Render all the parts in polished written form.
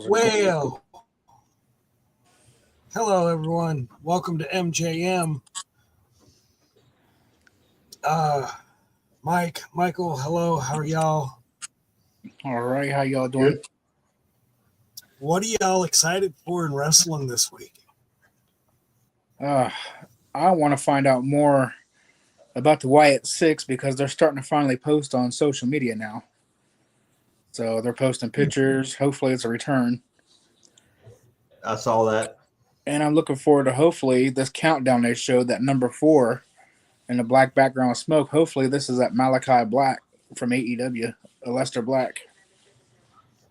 Well, hello everyone. Welcome to MJM. Uh, Michael, hello. How are y'all? All right, how y'all doing? Good. What are y'all excited for in wrestling this week? Uh, I want to find out more about the Wyatt Six because they're starting to finally post on social media now. So they're posting pictures. Hopefully, it's a return. I saw that. And I'm looking forward to hopefully this countdown they showed that number 4 in the black background of smoke. Hopefully, this is that Malachi Black from AEW, Lester Black.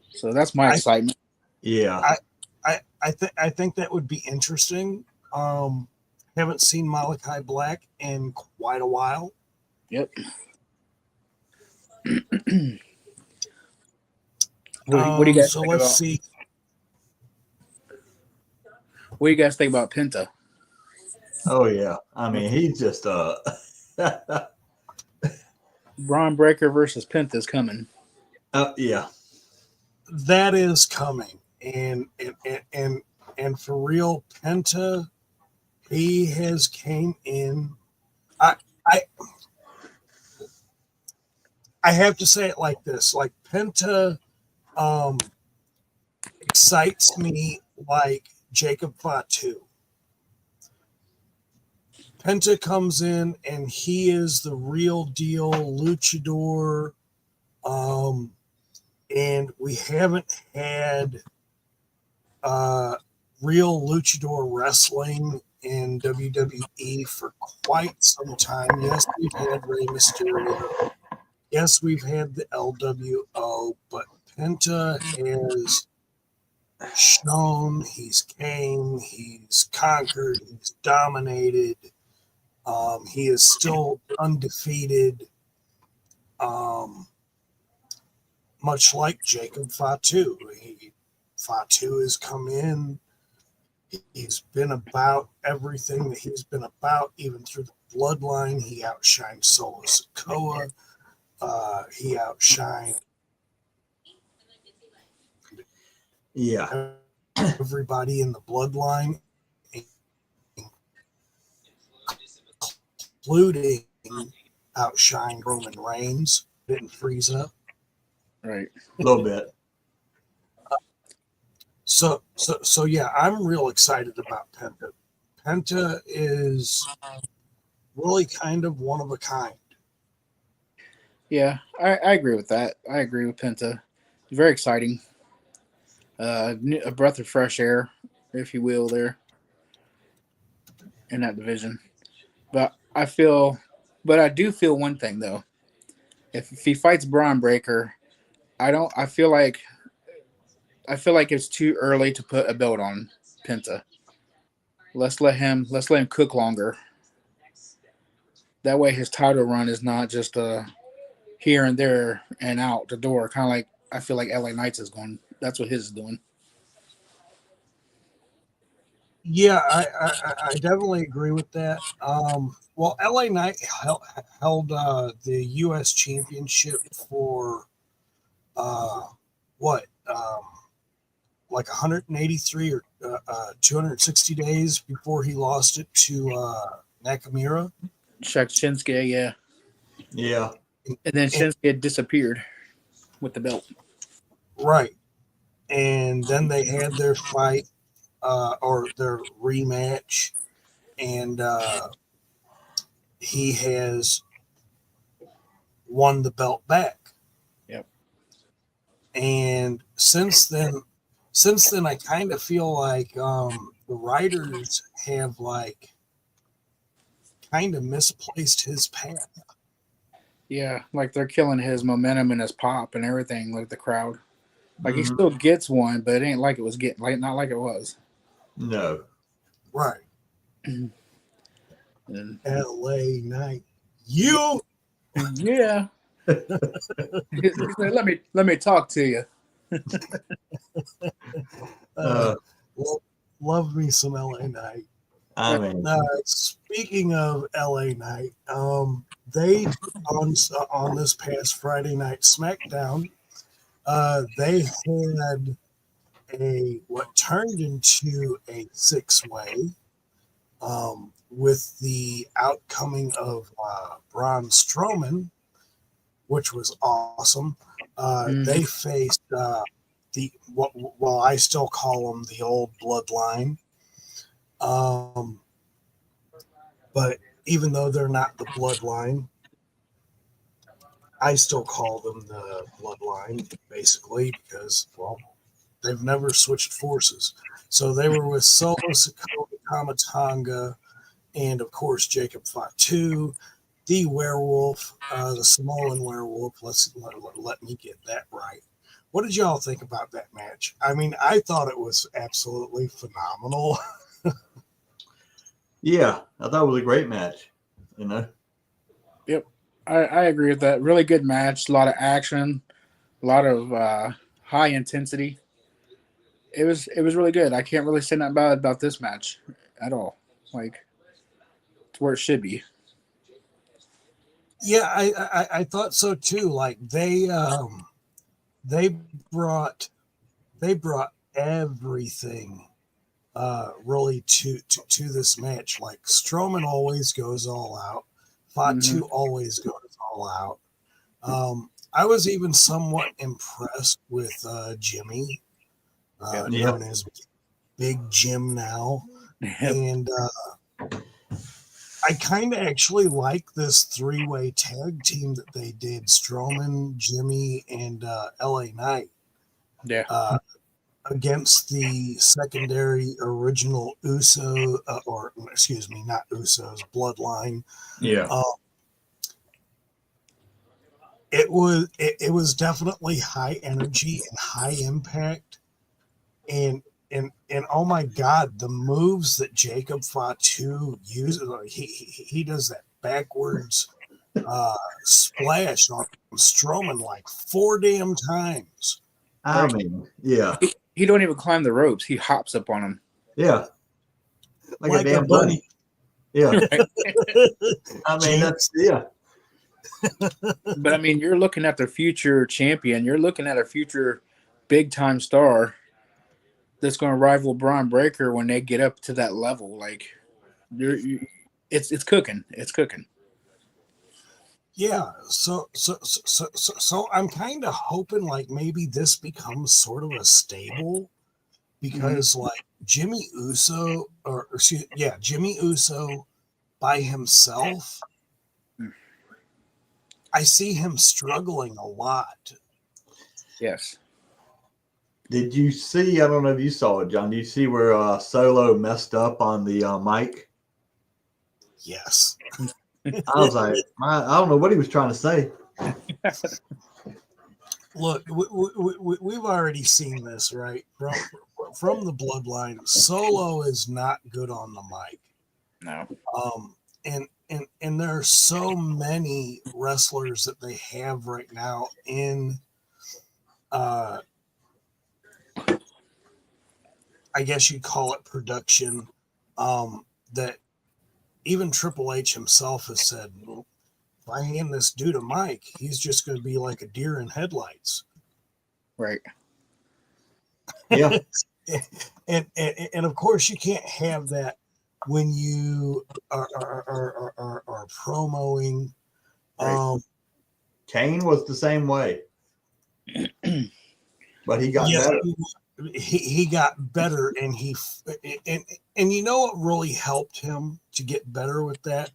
So that's my I excitement. Yeah. I think that would be interesting. Haven't seen Malachi Black in quite a while. Yep. What do you guys So think let's about? see. What do you guys think about Penta? Oh yeah. I mean, he's just Braun Breaker versus Penta is coming. yeah. That is coming, and for real, Penta, he has came in. I I I have to say it like this: like Penta, um, excites me like Jacob Fatu. Penta comes in and he is the real deal luchador. Um, and we haven't had uh, real luchador wrestling in WWE for quite some time. Yes, we've had Rey Mysterio. Yes, we've had the LWO, but Penta has shown, he's came, he's conquered, he's dominated. He is still undefeated, um, much like Jacob Fatu. Fatu has come in. He's been about everything that he's been about, even through the bloodline. He outshined Solo Sikoa. He outshined Yeah. everybody in the bloodline, including outshine Roman Reigns. Didn't freeze up. Right. A little bit. So yeah, I'm real excited about Penta. Penta is really kind of one of a kind. Yeah, I agree with that. I agree with Penta. Very exciting. A breath of fresh air, if you will, there in that division. But I do feel one thing though. If he fights Braun Breaker, I don't. I feel like it's too early to put a belt on Penta. Let's let him cook longer. That way, his title run is not just here and there and out the door. Kind of like I feel like LA Knights is going. That's what his is doing. Yeah, I definitely agree with that. Well, LA Knight held the U.S. Championship for uh, what, like 183 or 260 days before he lost it to Nakamura. Shinsuke, yeah, Yeah. and then And, Shinsuke disappeared with the belt. right, and then they had their fight or their rematch, and he has won the belt back. Yep. And since then, I kind of feel like the writers have like kind of misplaced his path. Yeah, like they're killing his momentum and his pop and everything, like the crowd. Like he Hmm. still gets one, but it ain't like it was getting like not like it was. No. Right. And LA Knight. You yeah, he said, let me talk to you. uh, uh, love me some LA Knight. I mean, Speaking of LA Knight, they on this past Friday night SmackDown, they had what turned into a 6-way with the outcoming of Braun Strowman, which was awesome. They faced well, I still call them the old bloodline. But even though they're not the bloodline, I still call them the bloodline, basically, because, well, they've never switched forces. So they were with Solo Sikoa, Tamatanga, and, of course, Jacob Fatu, the werewolf, the Samoan werewolf. Let me get that right. What did y'all think about that match? I mean, I thought it was absolutely phenomenal. Yeah, I thought it was a great match. You know. Yep, I agree with that. Really good match. A lot of action. A lot of high intensity. It was really good. I can't really say nothing bad about this match at all. Like, it's where it should be. Yeah, I thought so too. Like they brought everything really to this match. Like Strowman always goes all out. Fatu always goes all out. I was even somewhat impressed with Jimmy, known as Big Jim now, and I kind of actually like this 3-way tag team that they did: Strowman, Jimmy, and LA Knight. Yeah. Against the secondary original Uso, or excuse me, not Usos, Bloodline. Yeah. It was definitely high energy and high impact, and oh my God, the moves that Jacob Fatu uses, he does that backwards splash on Strowman like 4 damn times. I mean, yeah. He don't even climb the ropes. He hops up on them. Yeah. Like a damn bunny. Yeah. I mean, that's, yeah. But I mean, you're looking at the future champion. You're looking at a future big time star that's going to rival Braun Breaker when they get up to that level. Like, it's cooking. It's cooking. Yeah, so I'm kind of hoping like maybe this becomes sort of a stable, because like Jimmy Uso, Jimmy Uso by himself, I see him struggling a lot. Yes. Did you see? I don't know if you saw it, John. Did you see where Solo messed up on the mic? Yes. I was like, I don't know what he was trying to say. Look, we've already seen this, right? From the bloodline, Solo is not good on the mic. No. And there are so many wrestlers that they have right now in I guess you'd call it production, that even Triple H himself has said, well, if I hand this dude a mic, he's just going to be like a deer in headlights. Right. Yeah. and of course you can't have that when you are promoting. Right. Kane was the same way, but he got better. He got better, and you know what really helped him to get better with that?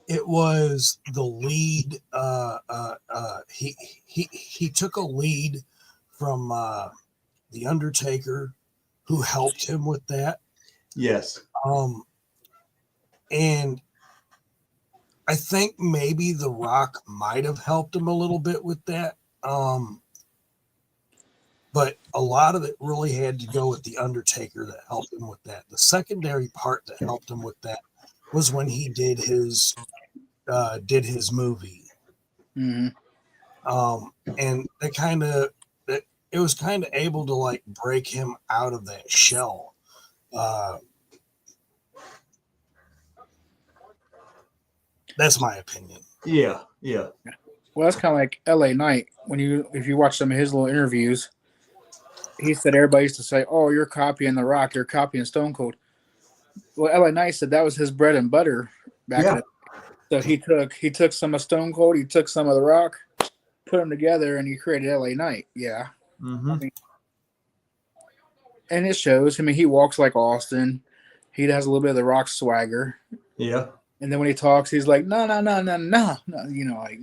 It was the lead. He took a lead from the Undertaker, who helped him with that. Yes. And I think maybe The Rock might have helped him a little bit with that. But a lot of it really had to go with the Undertaker that helped him with that. The secondary part that helped him with that was when he did his movie. And they it was kind of able to like break him out of that shell. That's my opinion. Yeah. Well, that's kind of like LA Knight. If you watch some of his little interviews, he said everybody used to say, "Oh, you're copying The Rock. You're copying Stone Cold." Well, LA Knight said that was his bread and butter back in Yeah. the. So he took some of Stone Cold, he took some of The Rock, put them together, and he created LA Knight. Yeah, I Mm-hmm. mean, and it shows. I mean, he walks like Austin. He has a little bit of The Rock swagger, Yeah. and then when he talks, he's like, "No, no, no, no, no," you know, like.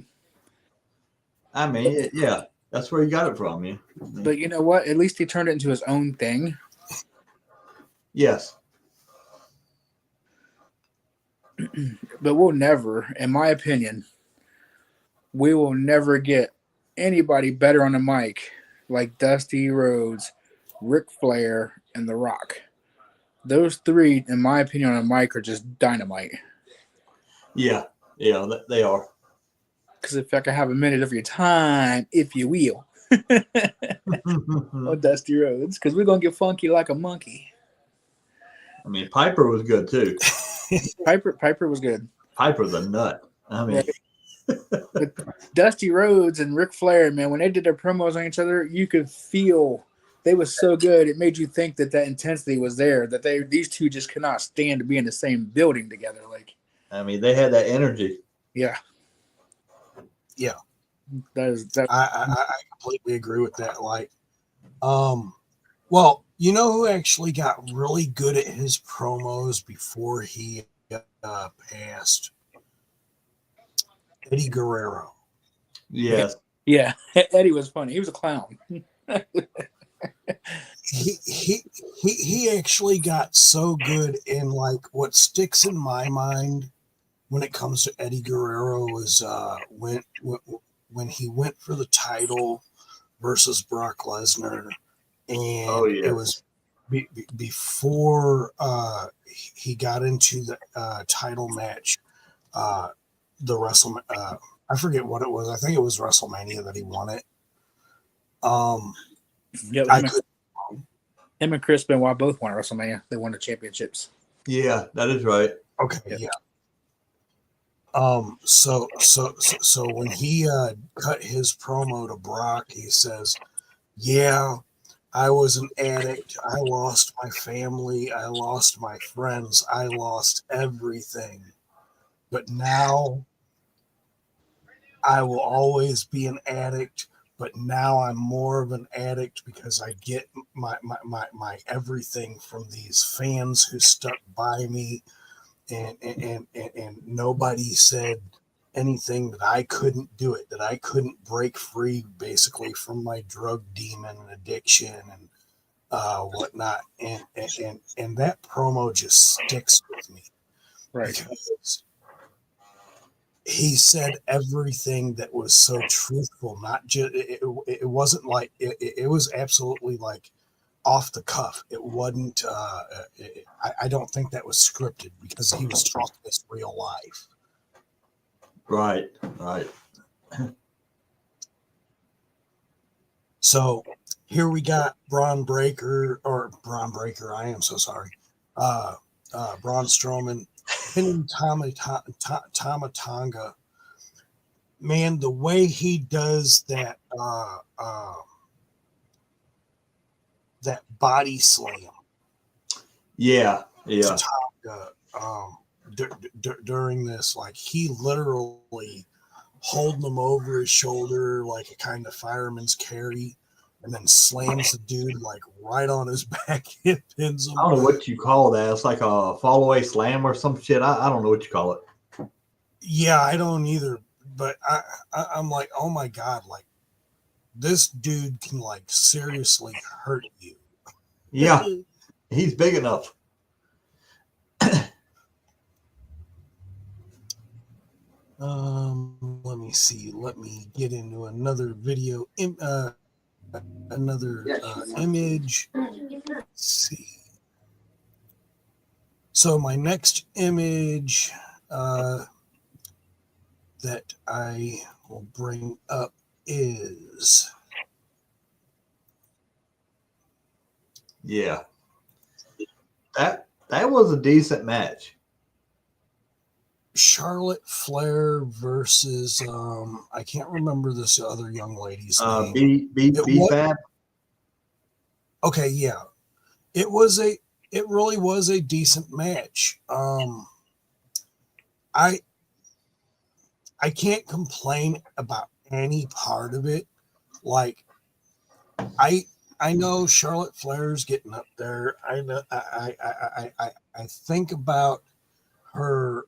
I mean, yeah, that's where he got it from. Yeah. I mean, But you know what? At least he turned it into his own thing. yes. But we'll never, in my opinion, we will never get anybody better on the mic like Dusty Rhodes, Ric Flair, and The Rock. Those three, in my opinion, on a mic are just dynamite. Yeah. Yeah. They are. Because if I could have a minute of your time, if you will, I on Dusty Rhodes, because we're gonna get funky like a monkey. mean, Piper was good too. Piper was good. Piper's a nut. I mean, But Dusty Rhodes and Ric Flair, man, when they did their promos on each other, you could feel they was so good. It made you think that intensity was there. That these two just could not stand to be in the same building together. Like, they had that energy. yeah, Yeah, that. I completely agree with that. Like, well, you know who actually got really good at his promos before he passed? Eddie Guerrero. Yes. Yeah, Eddie was funny. He was a clown. He actually got so good. And like, what sticks in my mind when it comes to Eddie Guerrero is when he went for the title versus Brock Lesnar, and Oh, yeah. it was before he got into the title match. The WrestleMania, I forget what it was. I think it was WrestleMania that he won it. Yeah, I could. him and Chris Benoit both won WrestleMania. They won the championships. Yeah, that is right. Okay, yeah. So when he cut his promo to Brock, he says, "Yeah, I was an addict. I lost my family. I lost my friends. I lost everything. But now I will always be an addict. But now I'm more of an addict because I get my everything from these fans who stuck by me, and nobody said anything that I couldn't do it, that I couldn't break free basically from my drug demon and addiction and whatnot." And that promo just sticks with me, Right. because he said everything that was so truthful. Not just it wasn't like it was absolutely like off the cuff. It wasn't. I don't think that was scripted, because he was talking this real life. Right. So here we got Braun Breaker. I am so sorry. Braun Strowman pinning Tama Tonga. Man, the way he does that that body slam Yeah. to Tonga during this, like, he literally holding him over his shoulder like a kind of fireman's carry, and then slams the dude like right on his back and pins him. I don't know what you call that. It's like a fall away slam or some shit. I don't know what you call it. Yeah, I don't either. But I'm like, oh my God, like, this dude can like seriously hurt you. Yeah, he's big enough. Let me see. Let me get into another video. Image. Let's see. So my next image that I will bring up is, Yeah, that was a decent match. Charlotte Flair versus I can't remember this other young lady's name. B Fab. Okay, yeah, it really was a decent match. I I can't complain about any part of it. Like I I know Charlotte Flair's getting up there. I know I think about her.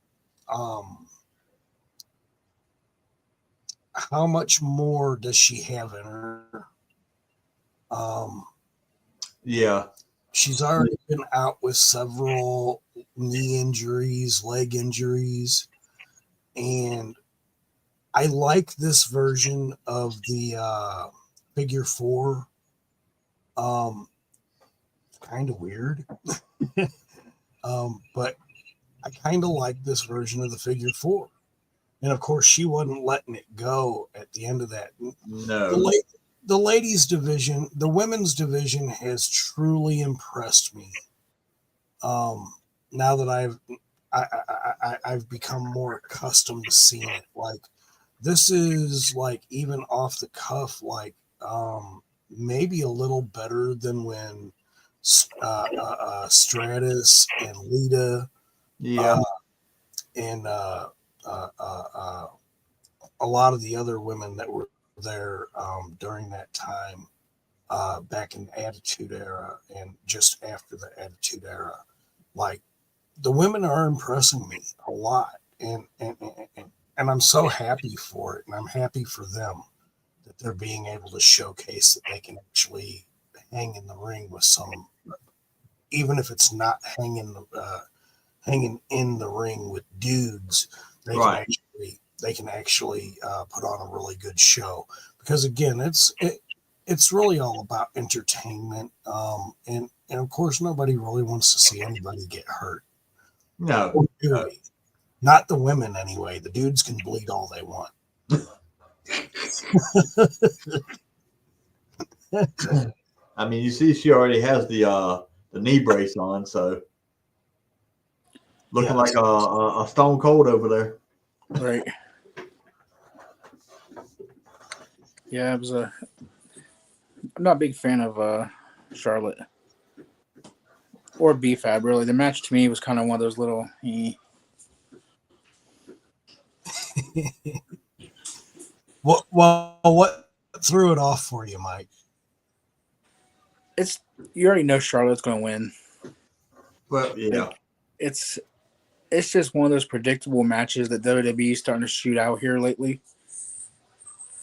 How much more does she have in her? Um, Yeah. she's already been out with several knee injuries, leg injuries, and I like this version of the figure four. Kind of weird, but I kind of like this version of the figure four. And of course, she wasn't letting it go at the end of that. No. The ladies division, the women's division has truly impressed me. Um, now that I've become more accustomed to seeing it. Like this is like even off the cuff, like maybe a little better than when Stratus and Lita Yeah. uh, and uh, uh, uh, a lot of the other women that were there during that time, back in the Attitude Era and just after the Attitude Era. Like the women are impressing me a lot, and I'm so happy for it, and I'm happy for them that they're being able to showcase that they can actually hang in the ring with some, even if it's not hanging in the ring with dudes, Right. they can actually put on a really good show. Because again, it's really all about entertainment, and of course, nobody really wants to see anybody get hurt. No. Or do we? Not the women anyway. The dudes can bleed all they want. I mean, you see, she already has the knee brace on, so looking Yeah, like a Stone Cold over there. Right. Yeah, I'm not a big fan of Charlotte or B-Fab, really. The match to me was kind of one of those little. what threw it off for you, Mike? You already know Charlotte's going to win. Well, yeah. Like, it's just one of those predictable matches that WWE is starting to shoot out here lately.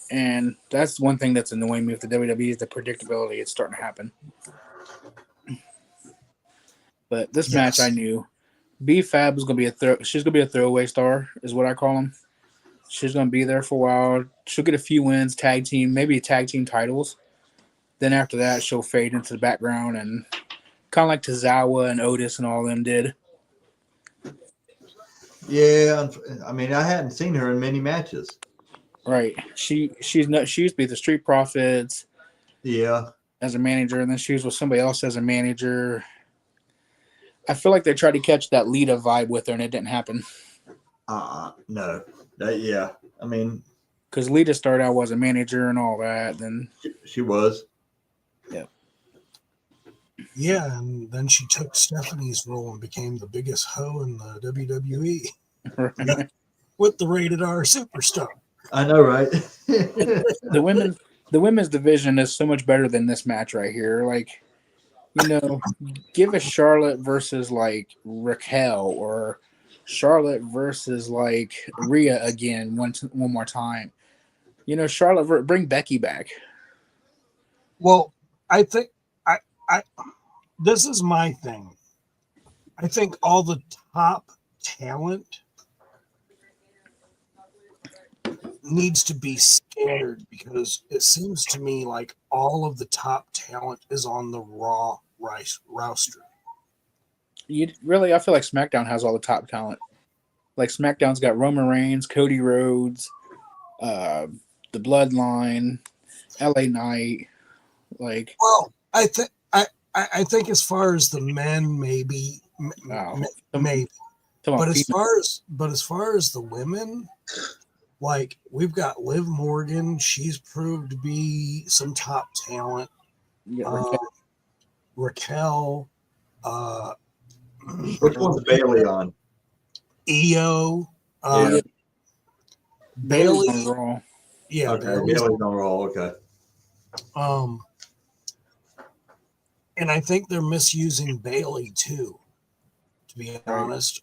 And that's one thing that's annoying me with the WWE is the predictability. It's starting to happen. But this match, I Yes. knew B-Fab was going to be she's going to be a throwaway star, is what I call them. She's going to be there for a while. She'll get a few wins, tag team, maybe tag team titles. Then after that, she'll fade into the background and kind of like Tozawa and Otis and all of them did. Yeah. I mean, I hadn't seen her in many matches. Right. She used to be the Street Profits Yeah. as a manager, and then she was with somebody else as a manager. I feel like they tried to catch that Lita vibe with her, and it didn't happen. No. Yeah. I mean, Because Lita started out as a manager and all that. Then she was. yeah. Yeah, and then she took Stephanie's role and became the biggest hoe in the WWE with the rated R superstar. I know, right? The women's division is so much better than this match right here. Like, give us Charlotte versus like Raquel or Charlotte versus like Rhea again one more time. Charlotte, bring Becky back. Well, I think I this is my thing. I think all the top talent needs to be scared because it seems to me like all of the top talent is on the Raw roster. I feel like SmackDown has all the top talent. Like SmackDown's got Roman Reigns, Cody Rhodes, the Bloodline, LA Knight. Like, Well, I think as far as the men, maybe, wow, maybe, but as far as the women, like we've got Liv Morgan, she's proved to be some top talent. Raquel, Which one's Bailey on? Io, Yeah. Bailey's Bailey. on Raw. Yeah, Okay, Bailey's. Bailey's on Raw. Okay. And I think they're misusing Bailey too, to be honest.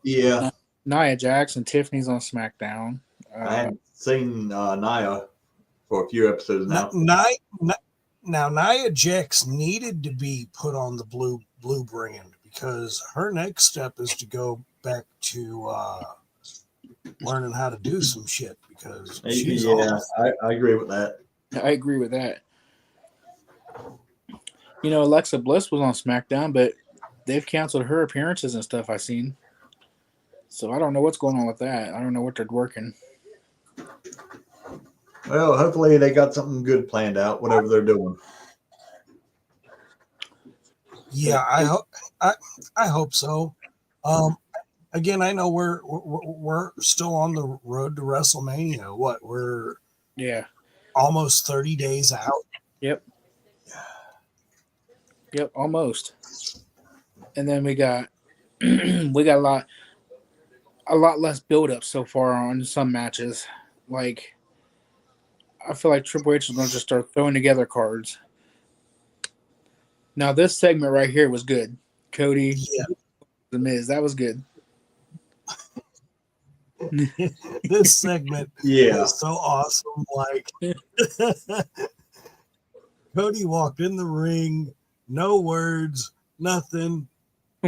Yeah. Nia Jax and Tiffany's on SmackDown. I hadn't seen Nia for a few episodes now. Now Nia Jax needed to be put on the blue brand because her next step is to go back to learning how to do some shit because she's off. I agree with that. I agree with that. You know, Alexa Bliss was on SmackDown, but they've canceled her appearances and stuff I've seen. So I don't know what's going on with that. I don't know what they're working. Well, hopefully they got something good planned out, whatever they're doing. Yeah, I hope so. Again, I know we're still on the road to WrestleMania. What, we're almost 30 days out. Yep, almost. And then we got a lot less build up so far on some matches. Like, I feel like Triple H is going to just start throwing together cards. Now, this segment right here was good. Cody, The Miz, that was good. This segment is so awesome. Like, Cody walked in the ring, no words, nothing,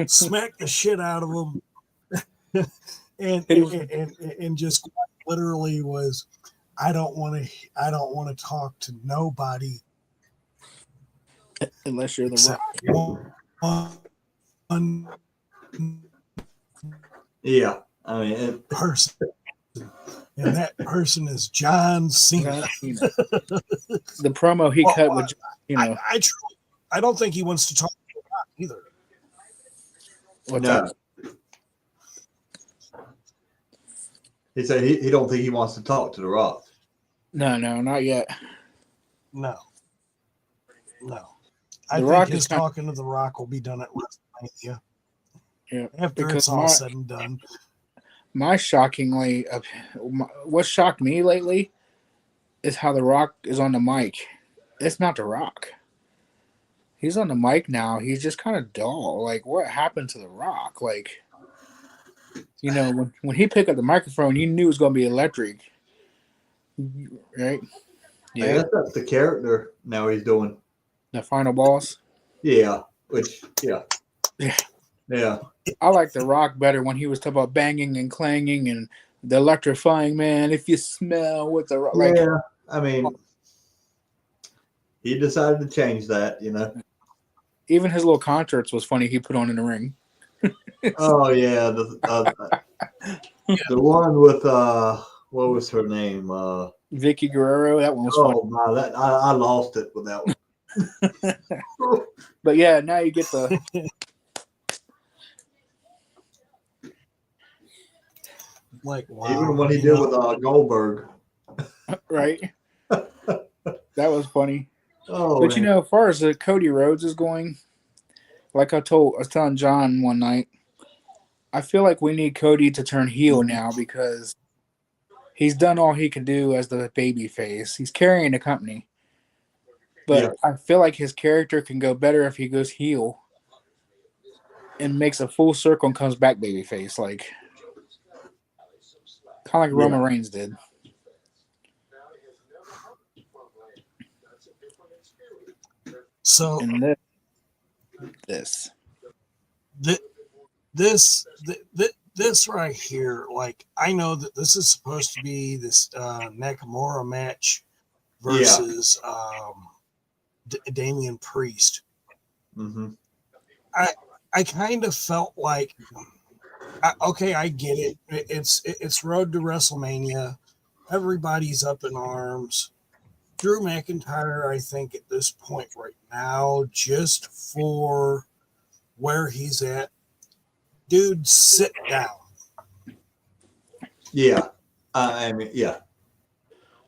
smacked the shit out of him, and just literally was, I don't want to talk to nobody unless you're the Rock. One I mean, person, and that person is John Cena. The promo he cut with, I don't think he wants to talk to Rock either. What's that? He said he don't think he wants to talk to The Rock. No, not yet. No. I think his talking to The Rock will be done at WrestleMania. Yeah, after it's all said and done. What shocked me lately is how The Rock is on the mic. It's not The Rock. He's on the mic now. He's just kind of dull. Like, what happened to The Rock? Like, you know, when he picked up the microphone, you knew it was going to be electric. Right? Yeah. I guess that's the character now he's doing. The final boss? Yeah. Yeah. I like The Rock better when he was talking about banging and clanging and the electrifying man. If you smell what The Rock. Like, yeah. I mean, he decided to change that, you know. Even his little concerts was funny he put on in the ring. Oh, yeah. The one with, what was her name? Vicky Guerrero. That one was funny. Oh, my. I lost it with that one. But yeah, now you get the like, wow, even when he did with Goldberg, right? That was funny. Oh, but man. you know, as far as Cody Rhodes is going, like I was telling John one night, I feel like we need Cody to turn heel now because he's done all he can do as the baby face. He's carrying the company. But I feel like his character can go better if he goes heel and makes a full circle and comes back babyface, like kind of like Roman Reigns did. So and this right here, like, I know that this is supposed to be this Nakamura match versus Damian Priest. Mm-hmm. I kind of felt like, okay, I get it. It's road to WrestleMania. Everybody's up in arms. Drew McIntyre, I think at this point right now, just for where he's at, dude, sit down. Yeah. I mean, yeah.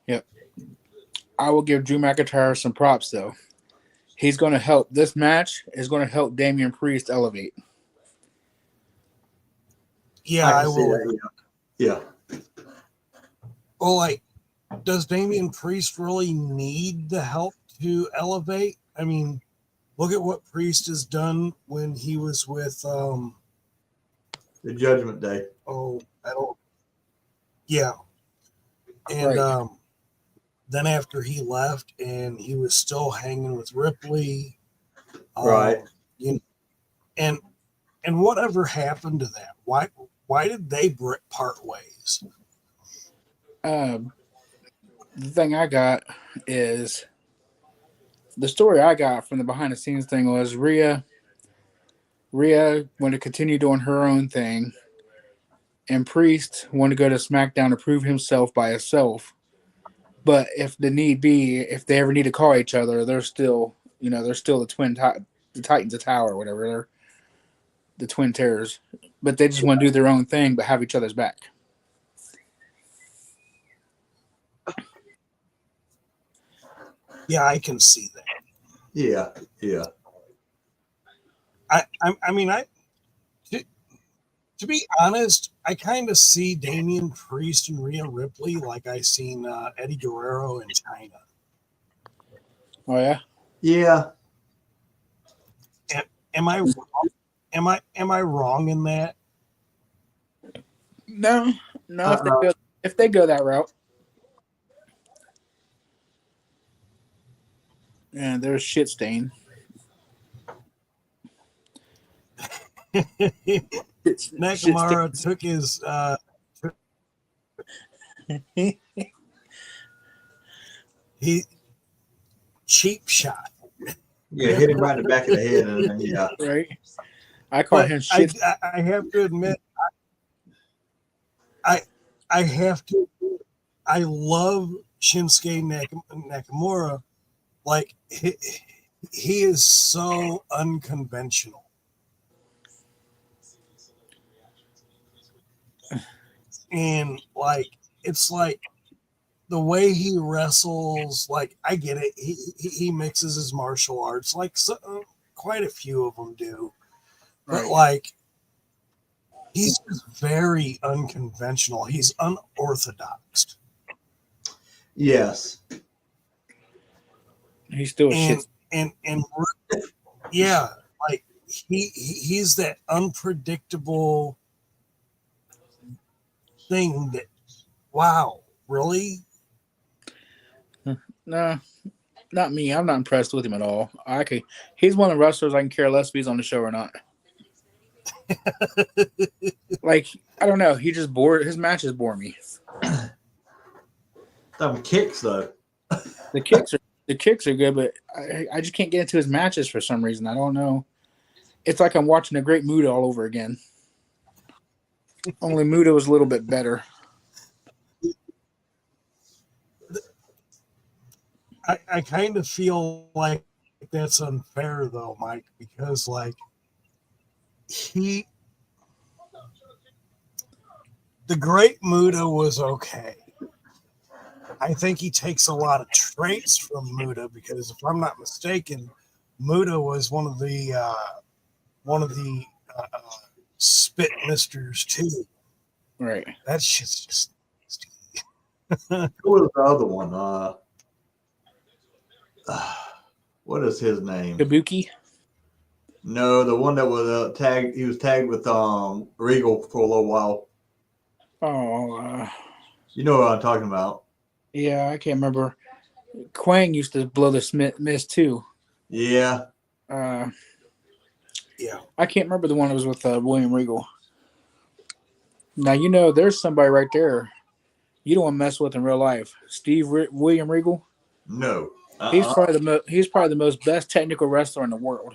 Yep. I will give Drew McIntyre some props, though. he's going to help. This match is going to help Damian Priest elevate. Yeah, I I can see will. that. Yeah. Well, like, does Damian Priest really need the help to elevate? I mean, look at what Priest has done when he was with The Judgment Day. I don't. Yeah, and Right. then after he left, and he was still hanging with Ripley. Right. You know, and whatever happened to that? Why did they part ways? The thing I got is the story I got from the behind the scenes thing was Rhea wanted to continue doing her own thing, and Priest wanted to go to SmackDown to prove himself by himself. But if the need be, if they ever need to call each other, they're still the Titans of Tower, or whatever. They're the Twin Terrors. But they just want to do their own thing, but have each other's back. Yeah, I can see that. Yeah. Yeah. I mean, to be honest, I kind of see Damian Priest and Rhea Ripley like I seen Eddie Guerrero in China. Oh yeah. Yeah. Am I wrong? Am I wrong in that? No. If they go that route. Yeah, there's shit stain. Nakamura took his he cheap shot. Yeah, hit him right in the back of the head, and then, yeah. Right. I call him shit. I have to admit, I have to. I love Shinsuke Nakamura. Like he is so unconventional. And like it's like the way he wrestles, like I get it. He mixes his martial arts, like quite a few of them do, but like he's just very unconventional. He's unorthodox. Yes. He's still shit. And yeah, like he's that unpredictable thing that wow, really? No, not me. I'm not impressed with him at all. He's one of the wrestlers I can care less if he's on the show or not. Like, I don't know. He just his matches bore me. Them kicks though. The kicks are good, but I just can't get into his matches for some reason. I don't know. It's like I'm watching a Great Muta all over again. Only Muta was a little bit better. I kind of feel like that's unfair though, Mike, because like the Great Muta was okay. I think he takes a lot of traits from Muta because if I'm not mistaken, Muta was one of the spit misters too. Right. That shit's just Who was the other one? What is his name? Kabuki? No, the one that was tagged. He was tagged with Regal for a little while. Oh, You know what I'm talking about? yeah, I can't remember. Quang used to blow the mist too. Yeah. yeah. I can't remember the one that was with William Regal. Now there's somebody right there you don't want to mess with in real life. William Regal. No. He's probably the most best technical wrestler in the world,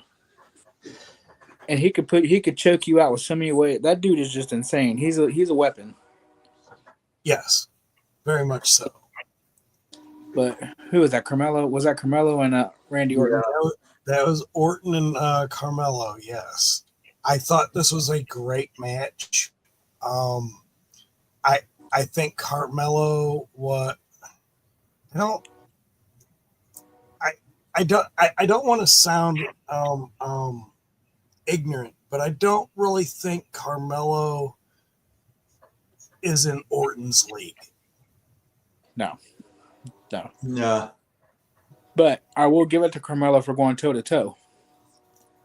and he could choke you out with so many ways. That dude is just insane. He's a weapon. Yes, very much so. But who was that? Carmelo? Was that Carmelo and Randy Orton? Yeah, that was Orton and Carmelo. Yes, I thought this was a great match. I think Carmelo I don't want to sound ignorant, but I don't really think Carmelo is in Orton's league. No. Yeah. But I will give it to Carmelo for going toe to toe.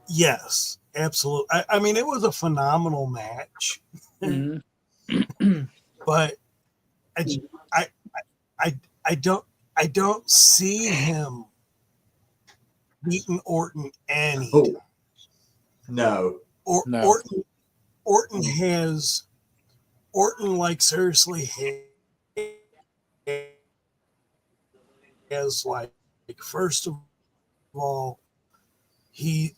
Yes, absolutely. I mean, it was a phenomenal match, Mm-hmm. but I, I, I don't see him beating Orton any. Oh, no. No. Orton like seriously has like first of all he's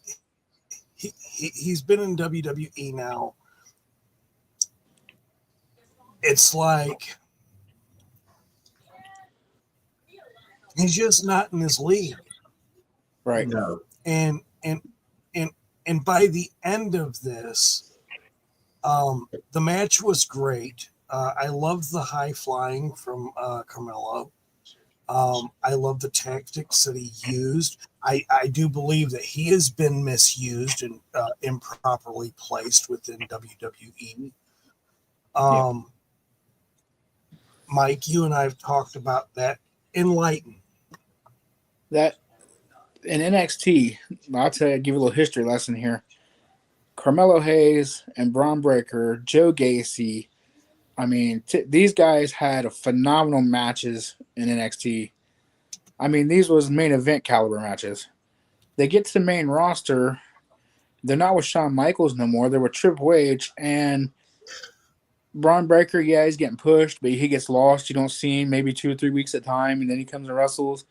been in WWE now. It's like he's just not in his league. Right. No. And by the end of this, the match was great. I loved the high flying from Carmelo. I love the tactics that he used. I do believe that he has been misused and improperly placed within WWE. Mike, you and I have talked about that. Enlighten. That in NXT, I'll tell you, give you a little history lesson here. Carmelo Hayes and Braun Breaker, Joe Gacy. I mean, these guys had phenomenal matches in NXT. I mean, these was main event caliber matches. They get to the main roster. They're not with Shawn Michaels no more. They're with Triple H and Braun Breaker. Yeah, he's getting pushed, but he gets lost. You don't see him maybe 2 or 3 weeks at a time, and then he comes and wrestles.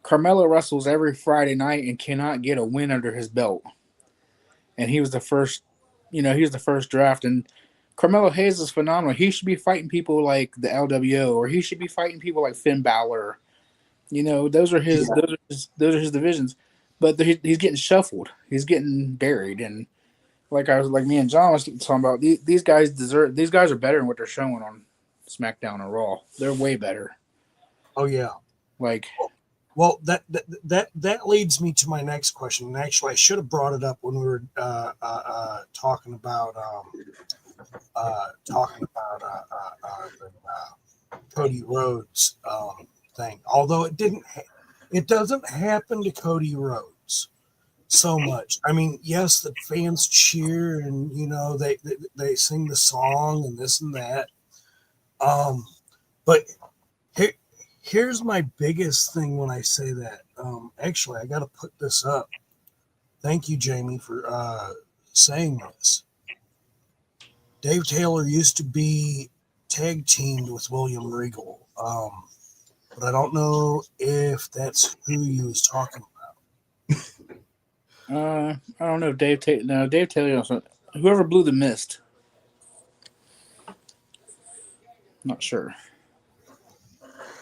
Carmelo wrestles every Friday night and cannot get a win under his belt. And he was the first, he was the first draft. And Carmelo Hayes is phenomenal. He should be fighting people like the LWO, or he should be fighting people like Finn Balor. Those are his divisions. But he's getting shuffled. He's getting buried. And like me and John was talking about, these guys are better than what they're showing on SmackDown and Raw. They're way better. Oh yeah. Like, well, that leads me to my next question. And actually, I should have brought it up when we were talking about Cody Rhodes thing. Although it doesn't happen to Cody Rhodes so much. I mean, yes, the fans cheer and they sing the song and this and that. But here's my biggest thing when I say that. Actually, I got to put this up. Thank you, Jamie, for saying this. Dave Taylor used to be tag teamed with William Regal, but I don't know if that's who you was talking I don't know if Dave Taylor. No, Dave Taylor. Whoever blew the mist. Not sure.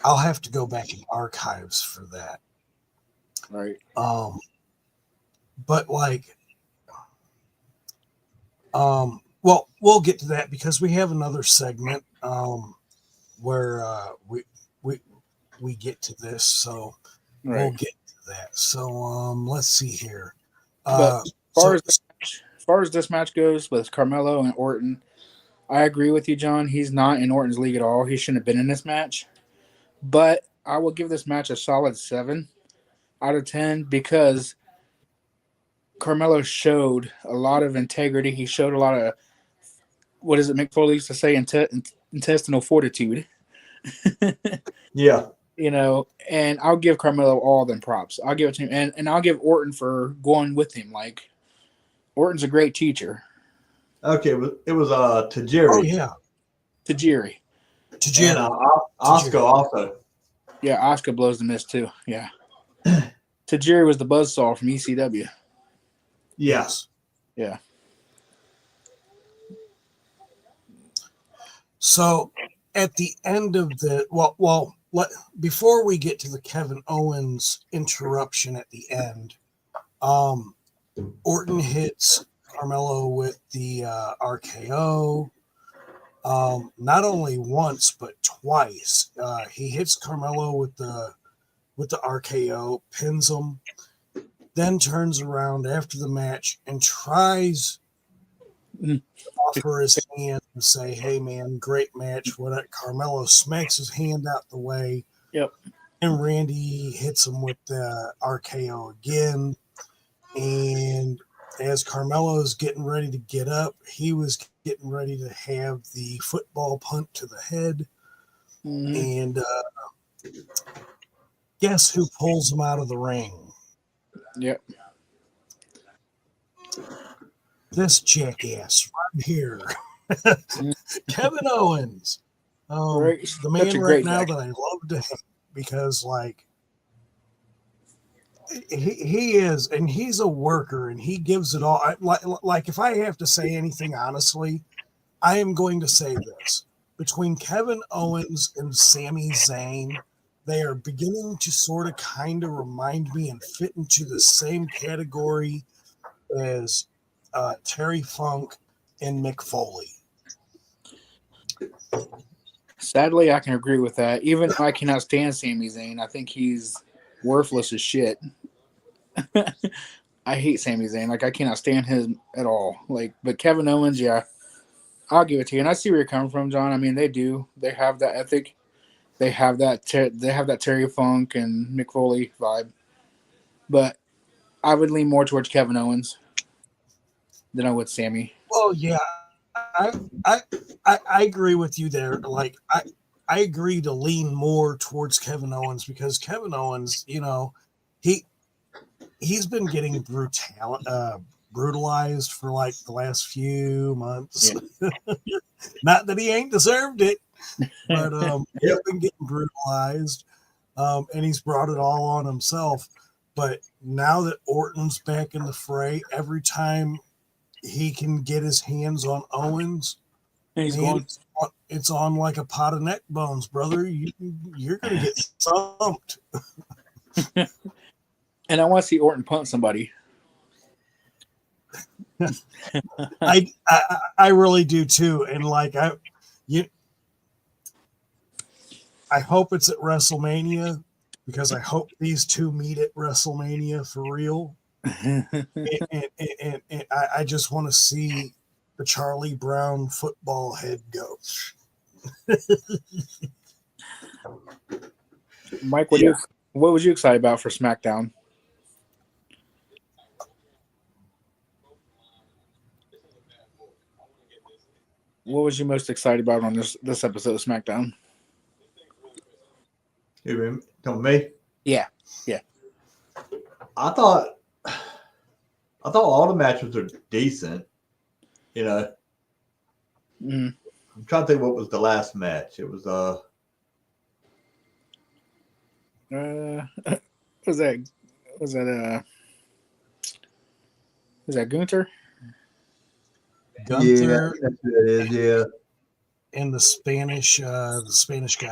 I'll have to go back in archives for that. Right. But well, we'll get to that because we have another segment where we get to this, so we'll get to that. So let's see here. But as far as this match goes with Carmelo and Orton, I agree with you, John. He's not in Orton's league at all. He shouldn't have been in this match. But I will give this match a solid 7 out of 10 because Carmelo showed a lot of integrity. He showed a lot of, what is it Mick Foley used to say, intestinal fortitude. Yeah. And I'll give Carmelo all them props. I'll give it to him. And I'll give Orton for going with him. Like, Orton's a great teacher. Okay, it was Tajiri. Oh yeah, Tajiri. And Asuka also. Yeah, Asuka blows the mist too. Yeah. Tajiri was the buzzsaw from ECW. Yes. Yeah. So at the end of before we get to the Kevin Owens interruption at the end, Orton hits Carmelo with the RKO. Not only once but twice. He hits Carmelo with the with the RKO, pins him, then turns around after the match and tries to offer his hand and say, "Hey, man, great match." What? Carmelo smacks his hand out the way. Yep. And Randy hits him with the RKO again. And as Carmelo is getting ready to get up, he was getting ready to have the football punt to the head. And guess who pulls him out of the ring? Yep. This jackass right here. Kevin Owens. The man right now that I love to hate because, like, he is, and he's a worker, and he gives it all. Like, if I have to say anything honestly, I am going to say this. Between Kevin Owens and Sami Zayn, they are beginning to sort of kind of remind me and fit into the same category as Terry Funk and Mick Foley. Sadly, I can agree with that. Even though I cannot stand Sami Zayn, I think he's worthless as shit. I hate Sami Zayn. Like, I cannot stand him at all. Like, but Kevin Owens, yeah, I'll give it to you. And I see where you're coming from, John. I mean, they do. They have that ethic. They have that. They have that Terry Funk and Mick Foley vibe. But I would lean more towards Kevin Owens than I would Sami. Oh yeah, I agree with you there. Like, I agree to lean more towards Kevin Owens because Kevin Owens, you know, he's been getting brutalized for like the last few months. Yeah. Not that he ain't deserved it, but he's been getting brutalized, and he's brought it all on himself. But now that Orton's back in the fray, every time he can get his hands on Owens, it's on like a pot of neck bones, brother. You're going to get thumped. And I want to see Orton punt somebody. I really do too. And like I hope it's at WrestleMania because I hope these two meet at WrestleMania for real. and I just want to see the Charlie Brown football head go. Mike, what was you excited about for SmackDown? What was you most excited about on this episode of SmackDown? You talking me? Yeah. I thought all the matches are decent. You know, I'm trying to think what was the last match. It was was that Gunther? Gunther, yeah, it is, yeah. And the Spanish guy,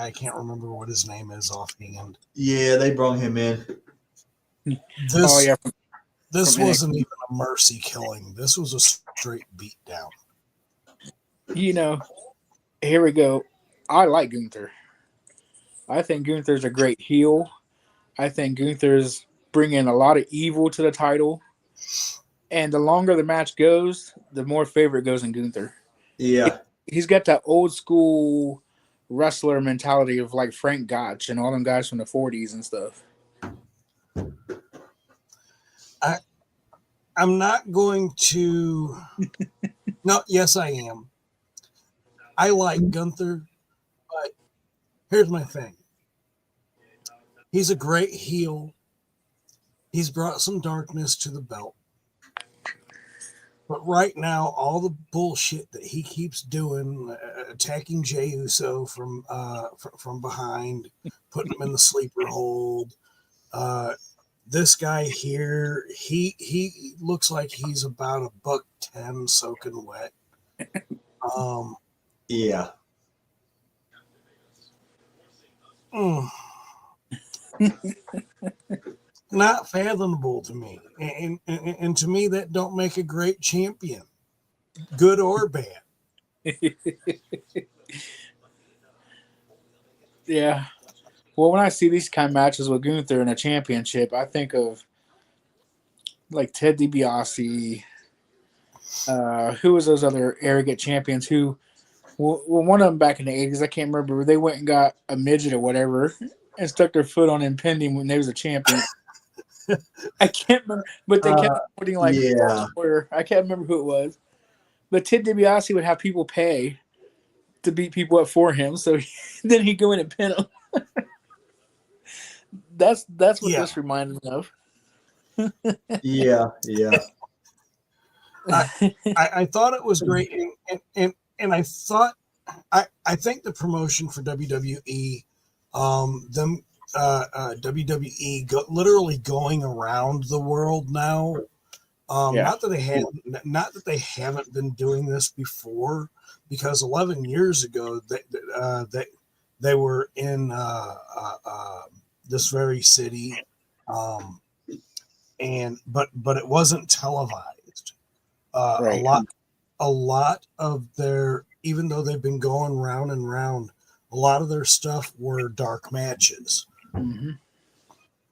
I can't remember what his name is offhand. Yeah, they brought him in. This wasn't even a mercy killing. This was a straight beatdown. You know, here we go. I like Gunther. I think Gunther's a great heel. I think Gunther's bringing a lot of evil to the title. And the longer the match goes, the more favorite goes in Gunther. Yeah. He's got that old school wrestler mentality of like Frank Gotch and all them guys from the 40s and stuff. I'm not going to. No, yes, I am. I like Gunther, but here's my thing. He's a great heel. He's brought some darkness to the belt. But right now, all the bullshit that he keeps doing, attacking Jey Uso from behind, putting him in the sleeper hold. This guy here, he looks like he's about $110 soaking wet. Yeah. Not fathomable to me, and to me that don't make a great champion, good or bad. Yeah, Well, when I see these kind of matches with Gunther in a championship, I think of like Ted DiBiase. Who was those other arrogant champions who? Well, one of them back in the 80s, I can't remember. They went and got a midget or whatever and stuck their foot on him pending when they was a champion. I can't remember, but they kept putting like Yeah. I can't remember who it was. But Ted DiBiase would have people pay to beat people up for him, so then he'd go in and pin them. That's what this reminded me of. Yeah. I thought it was great, and I thought I think the promotion for WWE, WWE literally going around the world now. Not that they haven't been doing this before, because 11 years ago they were in this very city, and but it wasn't televised. Right. A lot of their, even though they've been going round and round, a lot of their stuff were dark matches,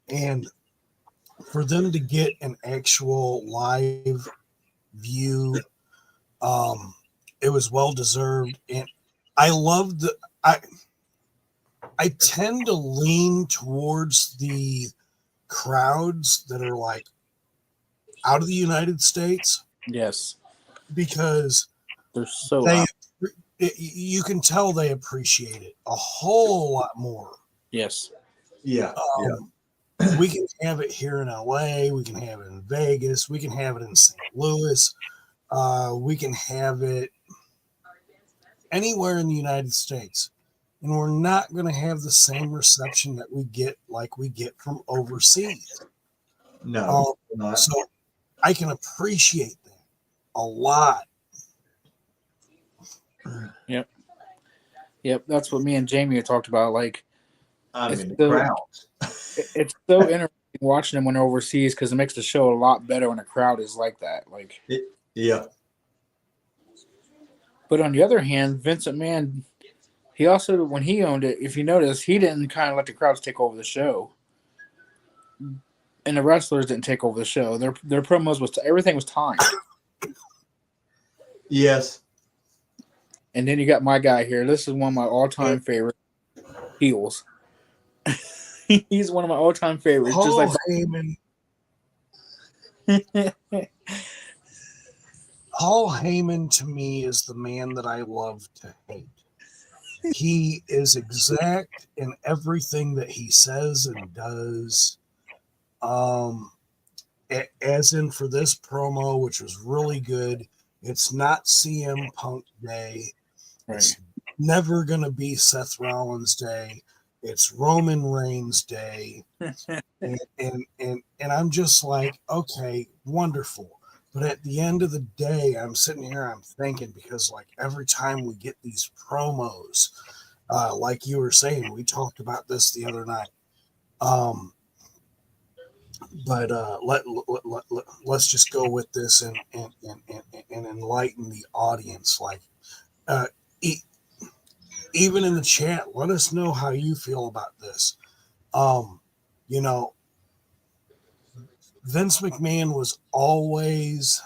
and for them to get an actual live view, it was well deserved. And I loved I tend to lean towards the crowds that are like out of the United States. Yes, because they're so you can tell they appreciate it a whole lot more. Yes. Yeah. We can have it here in LA, we can have it in Vegas, we can have it in St. Louis, we can have it anywhere in the United States, and we're not going to have the same reception that we get from overseas. No, not. So I can appreciate that a lot. Yep, that's what me and Jamie had talked about. Like, I mean, the crowds. It's so interesting watching them when they're overseas because it makes the show a lot better when a crowd is like that. Like, yeah. But on the other hand, Vince McMahon, he also, when he owned it, if you notice, he didn't kind of let the crowds take over the show, and the wrestlers didn't take over the show. Their promos was everything was timed. Yes. And then you got my guy here. This is one of my all-time favorite heels. He's one of my all-time favorites. Paul just like Heyman. Paul Heyman to me is the man that I love to hate. He is exact in everything that he says and does. As in for this promo, which was really good. It's not CM Punk Day. Right. It's never going to be Seth Rollins Day. It's Roman Reigns Day. and I'm just like, okay, wonderful. But at the end of the day, I'm sitting here, I'm thinking, because like every time we get these promos, like you were saying, we talked about this the other night. But let's just go with this and enlighten the audience. Like, even in the chat, let us know how you feel about this. Vince McMahon was always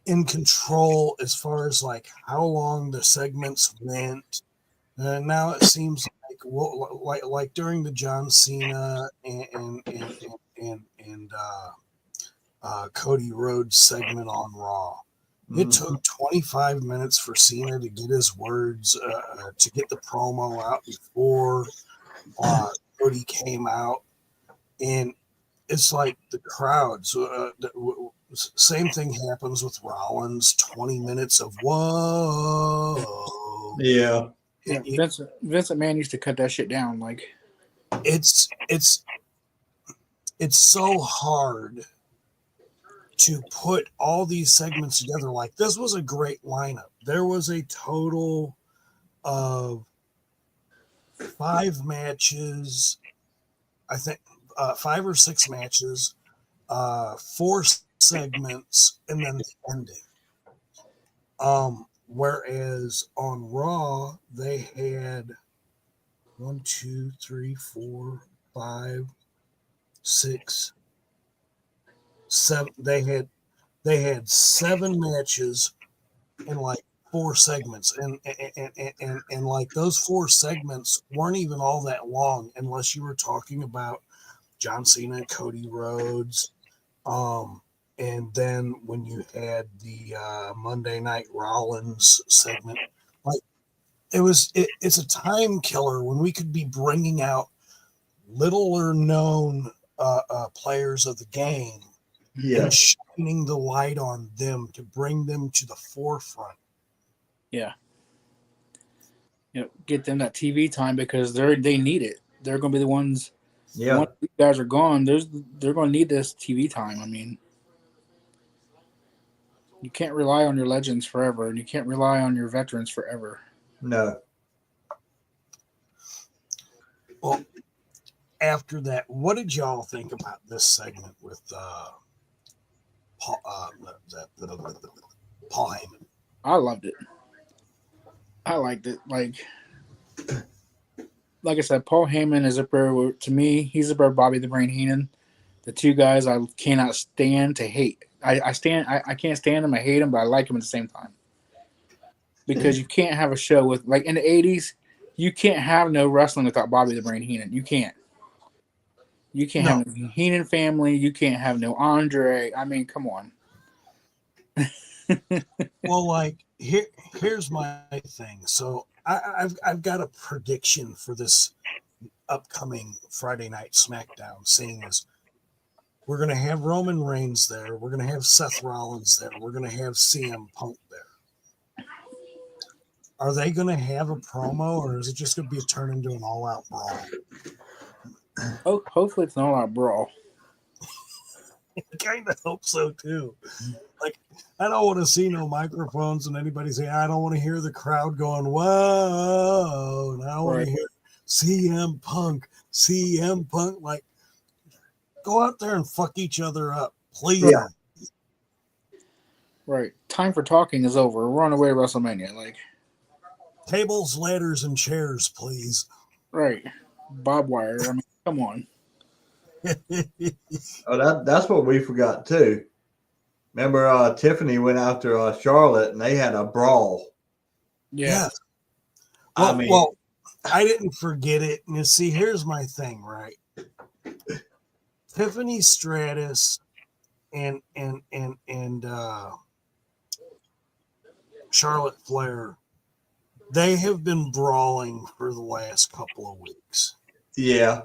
in control as far as like how long the segments went. And now it seems like during the John Cena and Cody Rhodes segment on Raw, it took 25 minutes for Cena to get his words, to get the promo out before Cody came out. And it's like the crowds, same thing happens with Rollins, 20 minutes of whoa. Yeah. Vince McMahon used to cut that shit down. Like, it's so hard to put all these segments together. Like, this was a great lineup. There was a total of 5 matches, I think, 5 or 6 matches, 4 segments, and then the ending. Whereas on Raw, they had 7. They had 7 matches in like 4 segments, and like those 4 segments weren't even all that long unless you were talking about John Cena and Cody Rhodes. And then when you had the Monday Night Rollins segment, like it's a time killer when we could be bringing out littler known players of the game Yeah. and shining the light on them to bring them to the forefront. Yeah. Get them that TV time because they need it. They're going to be the ones. Yeah. Once these guys are gone, they're going to need this TV time. I mean, you can't rely on your legends forever, and you can't rely on your veterans forever. No. Well, after that, what did y'all think about this segment with Paul Heyman? I loved it. I liked it. Like I said, Paul Heyman is to me, he's a Bobby the Brain Heenan. The two guys I cannot stand to hate. I can't stand him. I hate him, but I like him at the same time. Because you can't have a show with, like in the 80s, you can't have no wrestling without Bobby the Brain Heenan. You can't. You can't have no Heenan family. You can't have no Andre. I mean, come on. Well, like here's my thing. So I've got a prediction for this upcoming Friday night SmackDown. Seeing as we're going to have Roman Reigns there, we're going to have Seth Rollins there, we're going to have CM Punk there. Are they going to have a promo, or is it just going to be a turn into an all-out brawl? Oh, hopefully it's an all-out brawl. I kind of hope so too. Like, I don't want to see no microphones and anybody say, I don't want to hear the crowd going, whoa. And I don't want to hear CM Punk. Like, go out there and fuck each other up, please. Yeah. Right. Time for talking is over. We're on our way to WrestleMania. Like, tables, ladders, and chairs, please. Right. Barbed wire. I mean, come on. Oh, that's what we forgot too. Remember, Tiffany went after Charlotte, and they had a brawl. Yeah. Well, I didn't forget it. And you see, here's my thing, right? Tiffany Stratus and Charlotte Flair, they have been brawling for the last couple of weeks. Yeah.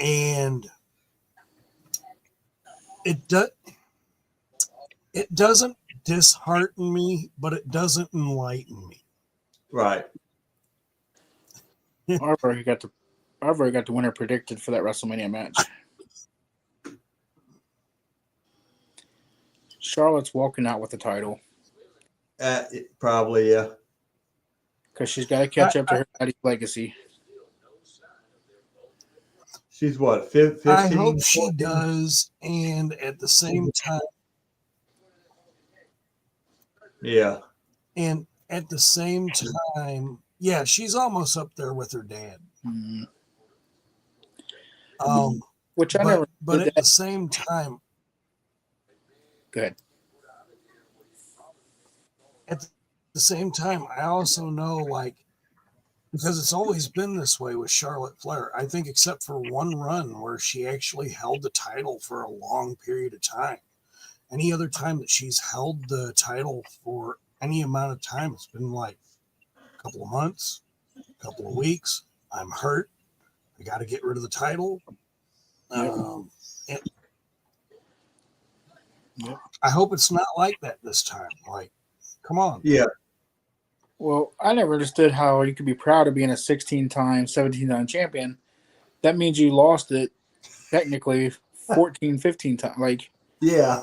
And it doesn't dishearten me, but it doesn't enlighten me. Right. I've already got the winner predicted for that WrestleMania match. Charlotte's walking out with the title. Probably, yeah. Because she's got to catch up to her daddy's legacy. She's what, 15? I hope she does, and at the same time, yeah. And at the same time, yeah, she's almost up there with her dad. Mm-hmm. Which I never. But at the same time, go ahead. At the same time, I also know, like, because it's always been this way with Charlotte Flair. I think except for one run where she actually held the title for a long period of time. Any other time that she's held the title for any amount of time, it's been like a couple of months, a couple of weeks. I'm hurt. I got to get rid of the title. I hope it's not like that this time. Like, come on. Yeah. Well, I never understood how you could be proud of being a 16-time, 17-time champion. That means you lost it technically 14, 15 times. Like, yeah.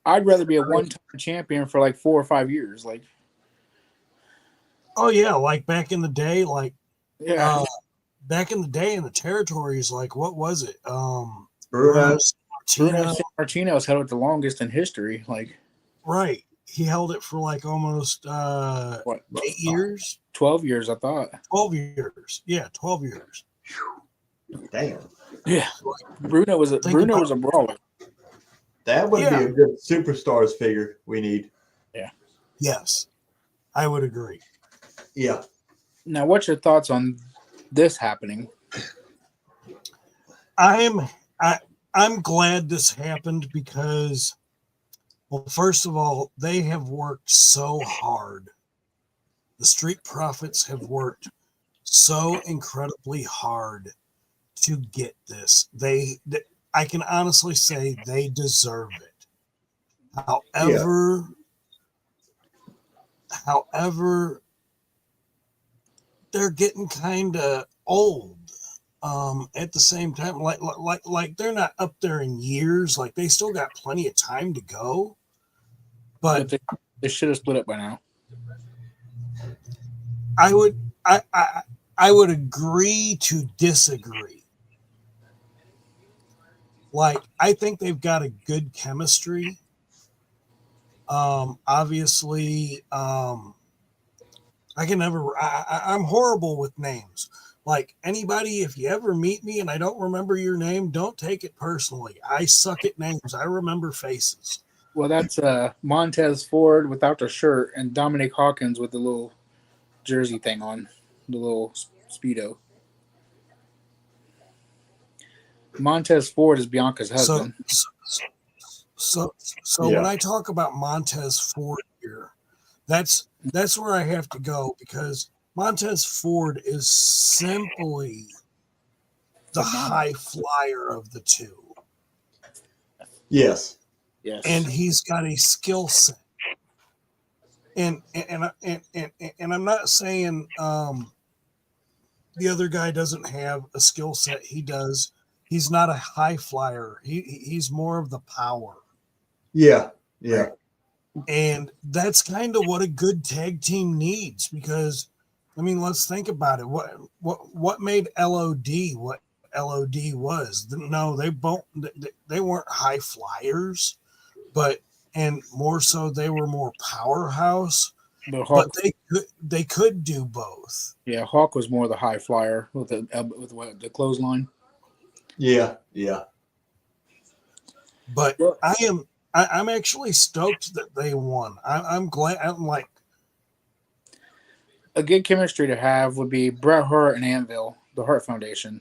I'd rather be a one-time champion for like 4 or 5 years. Like, oh yeah, like back in the day, back in the day in the territories, like what was it? Bruno Sammartino's held it the longest in history. Like, right. he held it for like almost What? 8 years, 12 years, I thought. 12 years. Yeah, 12 years. Damn. Yeah. Bruno was a brawler. That would be a good superstars figure we need. Yes, I would agree. Yeah. Now, what's your thoughts on this happening? I'm glad this happened because, well, first of all, they have worked so hard. The Street Profits have worked so incredibly hard to get this. I can honestly say they deserve it. However, they're getting kind of old. At the same time, like they're not up there in years. Like they still got plenty of time to go. But they should have split up by now. I would agree to disagree. Like I think they've got a good chemistry. Obviously, I'm horrible with names. Like anybody, if you ever meet me and I don't remember your name, don't take it personally. I suck at names. I remember faces. Well, that's Montez Ford without the shirt and Dominic Hawkins with the little jersey thing on, the little Speedo. Montez Ford is Bianca's husband. So when I talk about Montez Ford here, that's where I have to go because Montez Ford is simply the high flyer of the two. Yes. And he's got a skill set. And I'm not saying the other guy doesn't have a skill set. He does. He's not a high flyer. He's more of the power. Yeah. And that's kind of what a good tag team needs because, I mean, let's think about it. What made LOD what LOD was? No, they weren't high flyers, and more so they were more powerhouse. But they could do both. Yeah, Hawk was more the high flyer with the clothesline. Yeah. But I'm actually stoked that they won. I'm glad. I'm like, a good chemistry to have would be Bret Hart and Anvil, the Hart Foundation.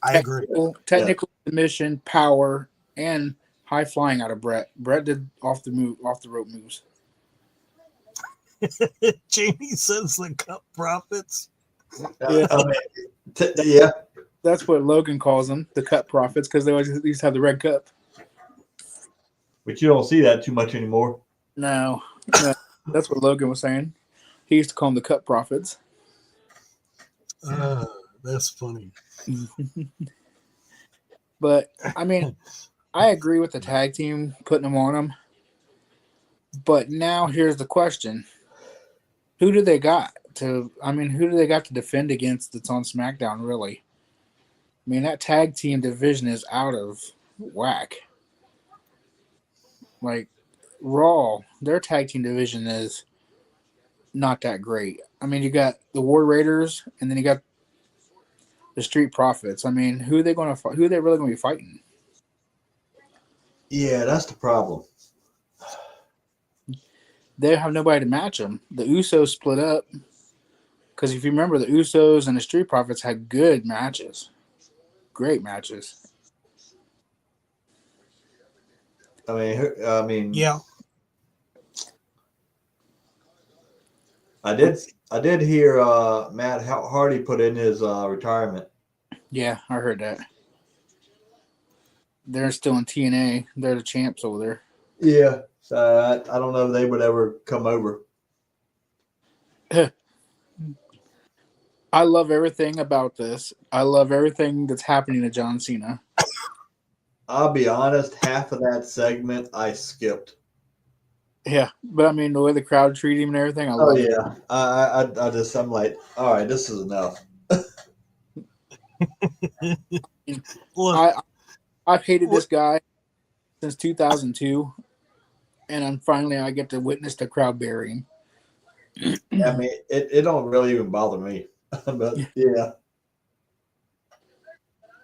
I agree. Technical submission, power, and high flying out of Bret. Bret did off the rope moves. Jamie says the Cup Profits. Yeah. That's what Logan calls them, the Cup Profits, because they always used to have the red cup. But you don't see that too much anymore. No, that's what Logan was saying. He used to call them the Cup Profits. That's funny. But, I mean, I agree with the tag team putting them on them. But now here's the question. Who do they got to defend against that's on SmackDown, really? I mean, that tag team division is out of whack. Like, Raw, their tag team division is not that great. I mean, you got the War Raiders, and then you got the Street Profits. I mean, who are they really going to be fighting? Yeah, that's the problem. They have nobody to match them. The Usos split up because if you remember, the Usos and the Street Profits had good matches, great matches. I mean, yeah. I did hear Matt Hardy put in his retirement. Yeah, I heard that. They're still in TNA. They're the champs over there. Yeah, so I don't know if they would ever come over. I love everything about this. I love everything that's happening to John Cena. I'll be honest, half of that segment I skipped. Yeah, but I mean the way the crowd treated him and everything, I love it. Yeah, I'm like, all right, this is enough. Look, I've hated this guy since 2002. and then finally I get to witness the crowd burying. I mean, it don't really even bother me. But yeah.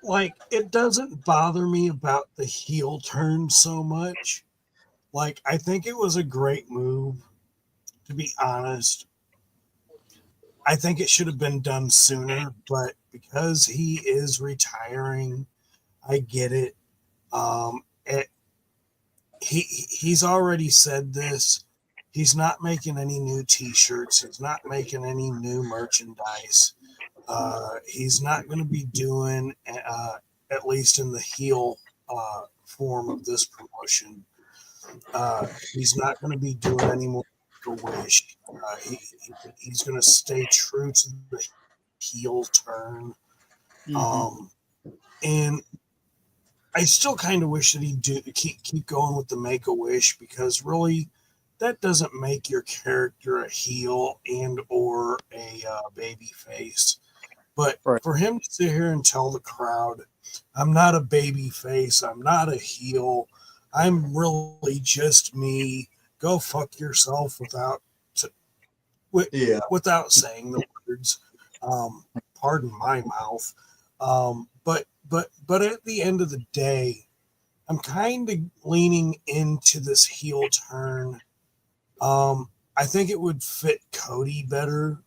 Like, it doesn't bother me about the heel turn so much. Like, I think it was a great move, to be honest. I think it should have been done sooner, but because he is retiring, I get it. It he's already said this. He's not making any new T-shirts. He's not making any new merchandise. He's not going to be doing, at least in the heel form of this promotion. He's not going to be doing any more Make-A-Wish. He's going to stay true to the heel turn. And I still kind of wish that he'd keep going with the Make-A-Wish, because really that doesn't make your character a heel and or a baby face. But Right. for him to sit here and tell the crowd, I'm not a baby face, I'm not a heel, I'm really just me, go fuck yourself, Yeah. without saying the words. Pardon my mouth. But at the end of the day, I'm kind of leaning into this heel turn. I think it would fit Cody better.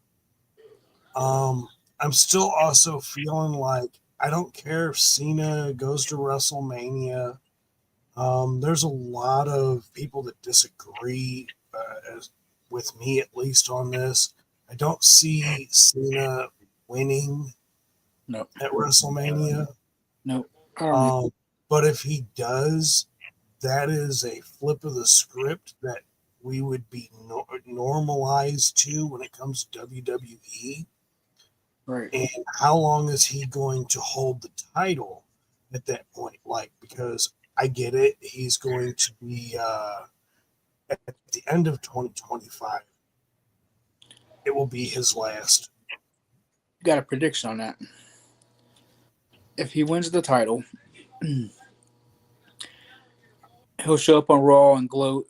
I'm still also feeling like I don't care if Cena goes to WrestleMania. There's a lot of people that disagree with me, at least on this. I don't see Cena winning No, at WrestleMania. no, I don't. But if he does, that is a flip of the script that we would be normalized to when it comes to WWE. Right. And how long is he going to hold the title at that point? Like, because I get it, he's going to be at the end of 2025. It will be his last. Got a prediction on that. If he wins the title, he'll show up on Raw and gloat,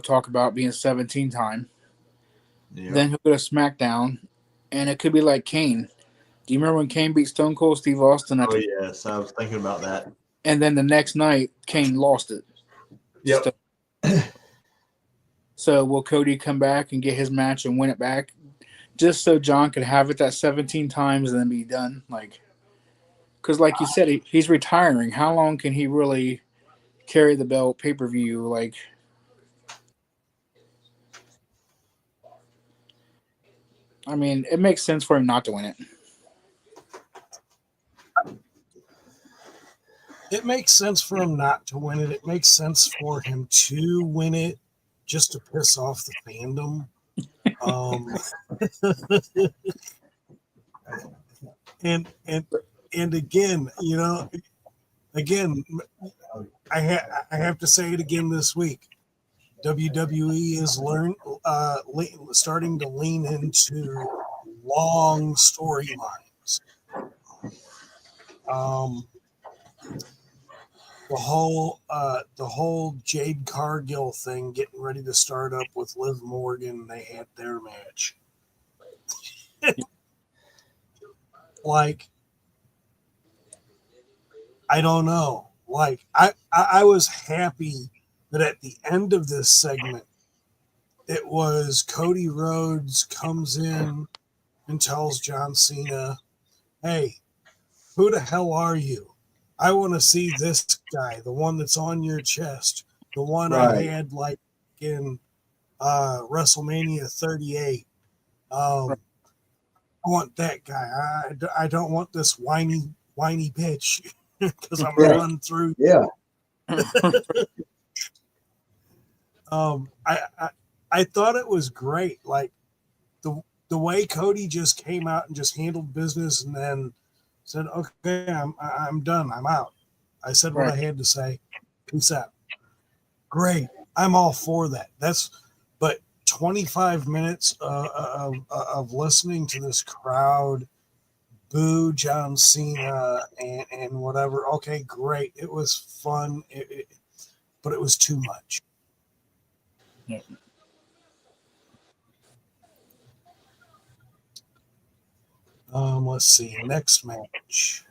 talk about being 17 time. Yeah. Then he'll go to SmackDown, and it could be like Kane. Do you remember when Kane beat Stone Cold Steve Austin? Oh yes, I was thinking about that. And then the next night, Kane lost it. Yep. So will Cody come back and get his match and win it back, just so John could have it that 17 times and then be done? Because like you said, he's retiring. How long can he really carry the belt pay-per-view? I mean, it makes sense for him not to win it. It makes sense for him not to win it. It makes sense for him to win it just to piss off the fandom. And again, I have to say it again this week. WWE is starting to lean into long storylines. The whole Jade Cargill thing getting ready to start up with Liv Morgan. They had their match. Like, I don't know. Like, I was happy that at the end of this segment, it was Cody Rhodes comes in and tells John Cena, "Hey, who the hell are you? I want to see this guy, the one that's on your chest, the one I had like in WrestleMania 38. I want that guy. I don't want this whiny bitch because I'm gonna run through." Yeah. I thought it was great. Like the way Cody just came out and just handled business and then said, "Okay, I'm done. I'm out. I said what I had to say. Peace out." Great. I'm all for that. But 25 minutes of listening to this crowd boo John Cena and whatever. Okay, great. It was fun, but it was too much. Yeah. Let's see. Next match.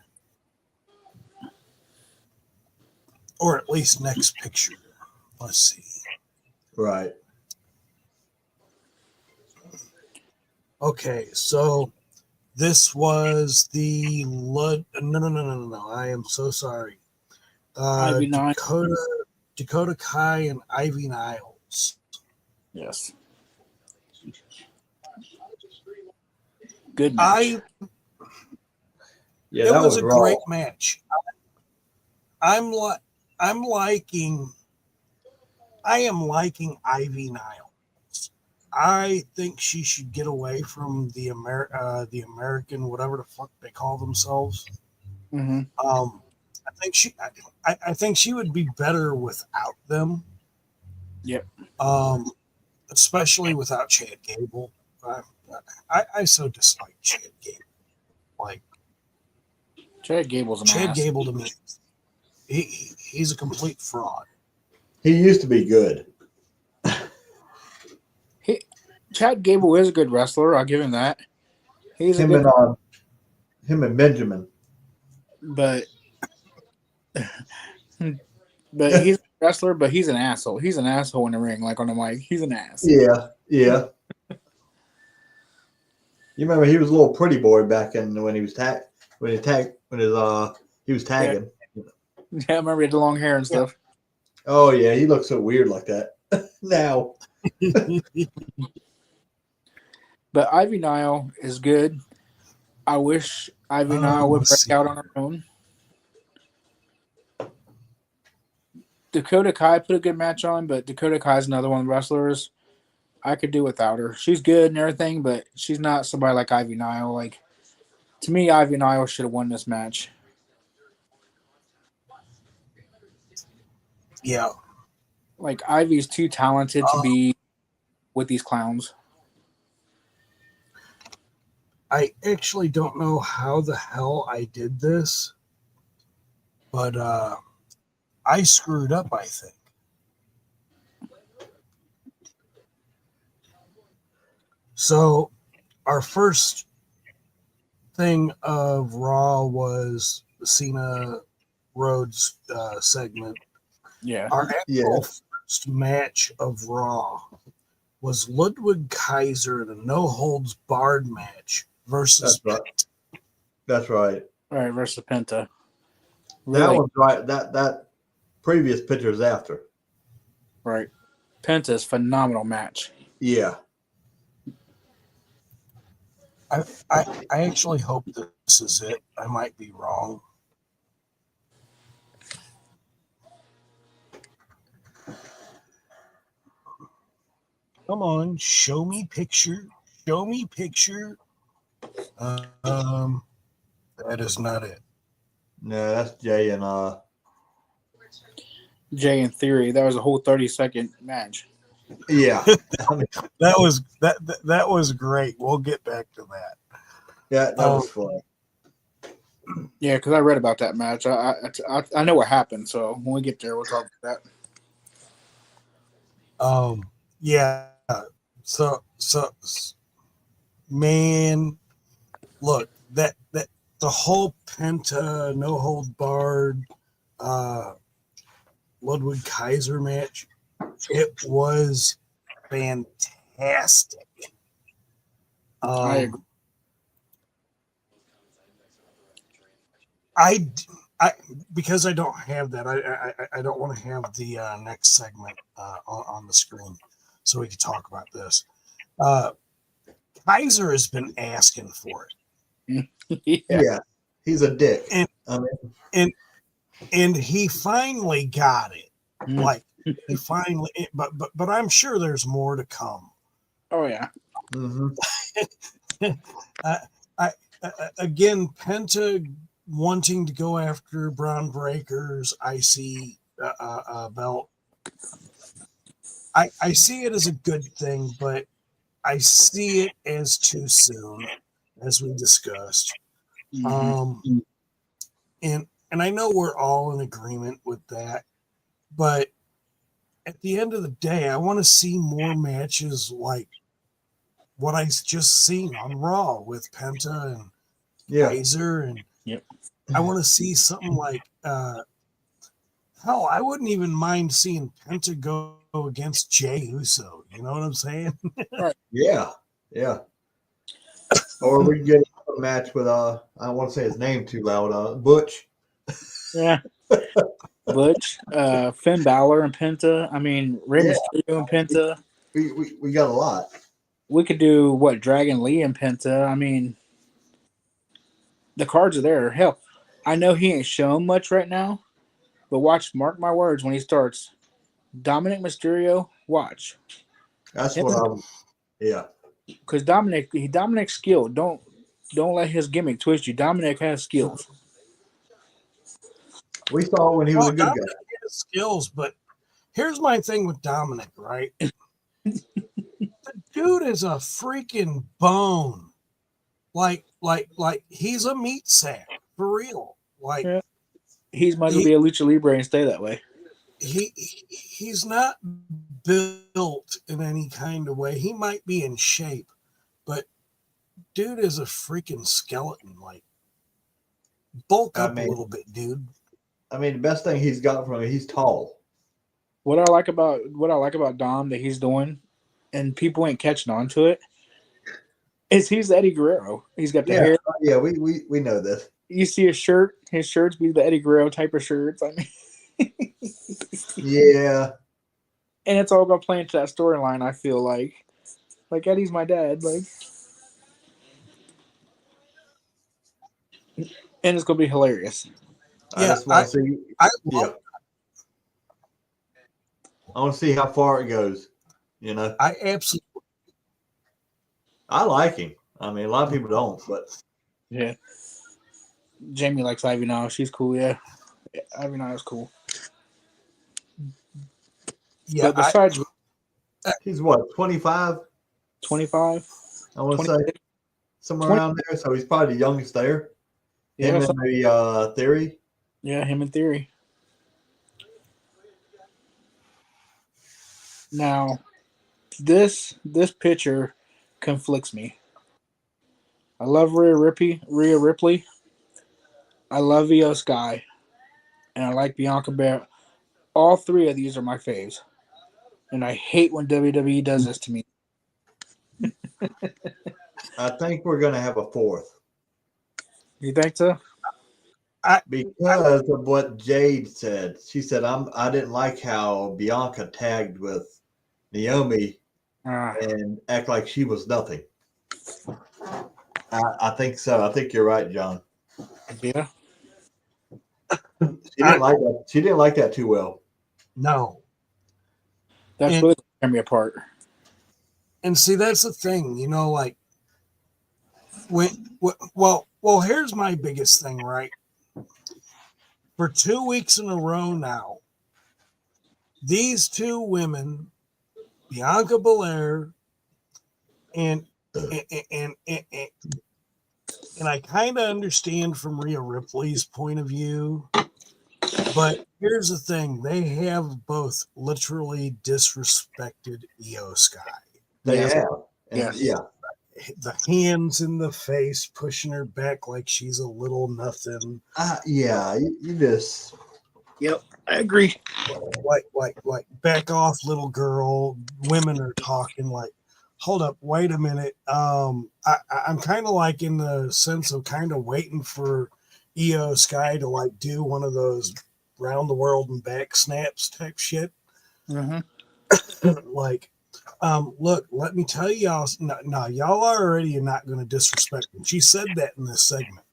Or at least next picture. Let's see. Right. Okay, so this was the no. I am so sorry. Ivy Nine. Dakota Kai and Ivy Niles. Yes. Good match. Yeah, It that was was a raw. great match. I'm liking. I am liking Ivy Niles. I think she should get away from the American, whatever the fuck they call themselves. Mm-hmm. I think she would be better without them. Yep. Especially without Chad Gable. I so dislike Chad Gable. Like Chad Gable's an Chad ass. Gable to me, he's a complete fraud. He used to be good. Chad Gable is a good wrestler. I'll give him that. He's a Him good, and Benjamin. but he's a wrestler. But he's an asshole. He's an asshole in the ring, like on the mic. He's an ass. Yeah. You remember he was a little pretty boy back in when he was he was tagging. Yeah, I remember he had the long hair and stuff. Oh yeah, he looks so weird like that now. But Ivy Nile is good. I wish Ivy Nile would break out on her own. Dakota Kai put a good match on, but Dakota Kai is another one of the wrestlers I could do without her. She's good and everything, but she's not somebody like Ivy Nile. Like, to me, Ivy Nile should have won this match. Yeah. Like, Ivy's too talented to be with these clowns. I actually don't know how the hell I did this, but I screwed up, I think. So our first thing of Raw was the Cena Rhodes segment. Yeah. Our actual first match of Raw was Ludwig Kaiser in a no holds barred match versus That's right. All right, versus Penta. Really? That was right. That previous picture's after. Right. Penta's phenomenal match. Yeah. I actually hope this is it. I might be wrong. Come on, show me picture. Show me picture. That is not it. No, that's Jay and Jay in Theory. That was a whole 30-second match. Yeah. that was great. We'll get back to that. Yeah, that was fun. Yeah, because I read about that match. I know what happened, so when we get there, we'll talk about that. Yeah. So man, look, that the whole Penta no hold barred Ludwig Kaiser match, it was fantastic. I agree. I because I don't have that. I don't want to have the next segment on the screen, so we can talk about this. Kaiser has been asking for it. Yeah, he's a dick, and he finally got it. Like he finally, but I'm sure there's more to come. Oh yeah. Mm-hmm. Again, Penta wanting to go after Braun Breaker's IC belt. I see it as a good thing, but I see it as too soon, as we discussed. Mm-hmm. And I know we're all in agreement with that, but at the end of the day, I want to see more matches like what I just seen on Raw with Penta and Kaiser, and Yep. I want to see something like hell, I wouldn't even mind seeing Penta go against Jey Uso. You know what I'm saying? Yeah. Or we can get a match with I don't want to say his name too loud. Butch. Yeah. Butch, Finn Balor and Penta. I mean, Rey Mysterio and Penta. We got a lot. We could do Dragon Lee and Penta. I mean, the cards are there. Hell, I know he ain't shown much right now, but mark my words, when he starts, Dominic Mysterio, watch. That's what I'm. Yeah. Because Dominic's skilled. Don't let his gimmick twist you. Dominic has skills. We saw when he was a good Dominic guy. has skills, but here's my thing with Dominic, right? The dude is a freaking bone. Like he's a meat sack for real. Like He's might as well be a lucha libre and stay that way. He's not built in any kind of way. He might be in shape, but dude is a freaking skeleton. Like, bulk up a little bit, dude. I mean, the best thing he's got from him, he's tall. What I like about Dom that he's doing, and people ain't catching on to it, is he's Eddie Guerrero. He's got the hair. Yeah, we know this. You see his shirts be the Eddie Guerrero type of shirts. I mean, yeah. And it's all gonna play into that storyline. I feel like Eddie's my dad, and it's gonna be hilarious. I just want to see. I want to see how far it goes. You know, I absolutely. I like him. I mean, a lot of people don't, but yeah. Jamie likes Ivy now. She's cool. Yeah, Ivy now is cool. Yeah. But besides, he's what, 25? 25. I want to say somewhere around there. So he's probably the youngest there. Yeah, him and maybe Theory. Yeah, him and Theory. Now, this picture conflicts me. I love Rhea Ripley. I love Io Sky, and I like Bianca Belair. All three of these are my faves, and I hate when WWE does this to me. I think we're going to have a fourth. You think so? Because of what Jade said. She said, I didn't like how Bianca tagged with Naomi and act like she was nothing. I think so. I think you're right, John. Yeah. She didn't like that. She didn't like that too well. No. That's really tearing me apart. And see, that's the thing, you know, like well, here's my biggest thing, right? For 2 weeks in a row now, these two women, Bianca Belair and I kind of understand from Rhea Ripley's point of view, but here's the thing: they have both literally disrespected Io Sky. They have, yeah. The hands in the face, pushing her back like she's a little nothing. Yeah, you just. Yep, I agree. Like, back off, little girl. Women are talking like, hold up, wait a minute. I'm kind of like in the sense of kind of waiting for Io Sky to like do one of those round the world and back snaps type shit. Like, look, let me tell y'all. No, y'all already are not going to disrespect me. She said that in this segment.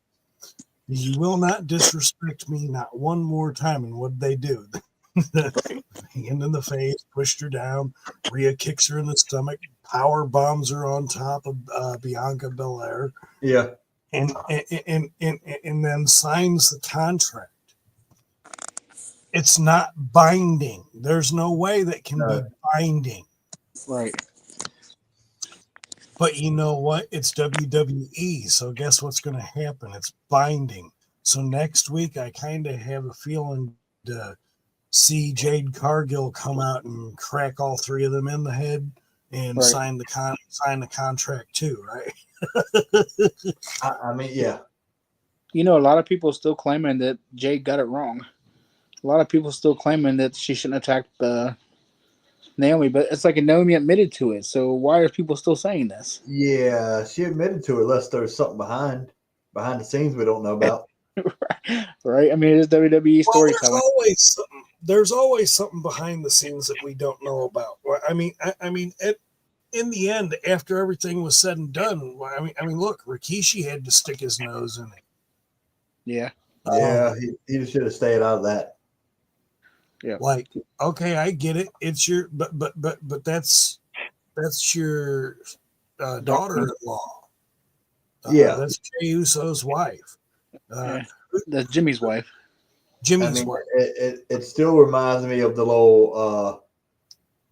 You will not disrespect me not one more time. And what did they do? Hand in the face, pushed her down. Rhea kicks her in the stomach, power bombs her on top of Bianca Belair. Yeah, and then signs the contract. It's not binding. There's no way that can be binding. Right. But you know what? It's WWE. So guess what's going to happen? It's binding. So next week, I kind of have a feeling to see Jade Cargill come out and crack all three of them in the head and Right. sign the contract too, right? I mean, yeah. You know, a lot of people still claiming that Jade got it wrong. A lot of people still claiming that she shouldn't attack Naomi, but it's like Naomi admitted to it. So why are people still saying this? Yeah, she admitted to it, unless there's something behind the scenes we don't know about. Right? I mean, it's WWE Well, storytelling. there's always something behind the scenes that we don't know about. Well, I mean, in the end, after everything was said and done, I mean, look, Rikishi had to stick his nose in it. Yeah. Yeah, he just should have stayed out of that. Yeah. Like, okay, I get it. It's your, but that's your daughter-in-law. Yeah. That's Jey Uso's wife. Yeah. That's Jimmy's wife. Jimmy's wife. It still reminds me of the little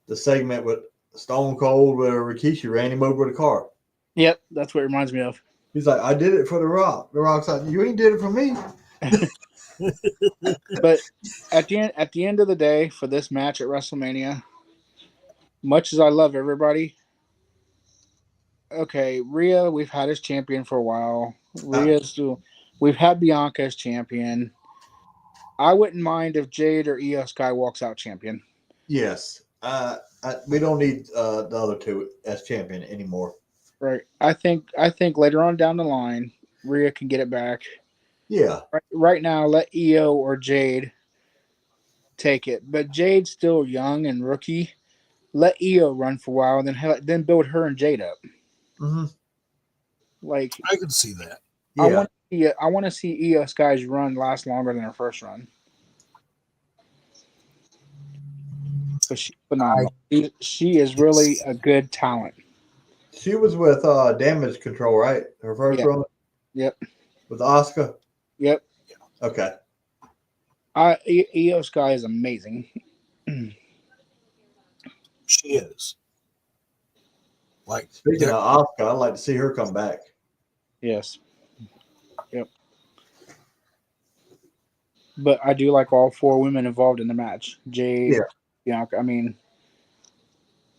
the segment with Stone Cold where Rikishi ran him over with a car. Yep, that's what it reminds me of. He's like, I did it for The Rock. The Rock's like, you ain't did it for me. But at the end of the day, for this match at WrestleMania, much as I love everybody, okay, Rhea, we've had as champion for a while. We've had Bianca as champion. I wouldn't mind if Jade or Io Sky walks out champion. Yes. We don't need the other two as champion anymore. Right. I think later on down the line, Rhea can get it back. Yeah. Right now, let Io or Jade take it. But Jade's still young and rookie. Let Io run for a while, and then build her and Jade up. Mm-hmm. Like, I can see that. Yeah. I want to see Io Sky's run last longer than her first run. But she's phenomenal. She is really a good talent. She was with Damage Control, right? Her first run? Yep. With Asuka? Yep. Okay. Io Sky is amazing. She is. Like, speaking of Asuka, I'd like to see her come back. Yes. Yep. But I do like all four women involved in the match. Jade, Bianca. I mean,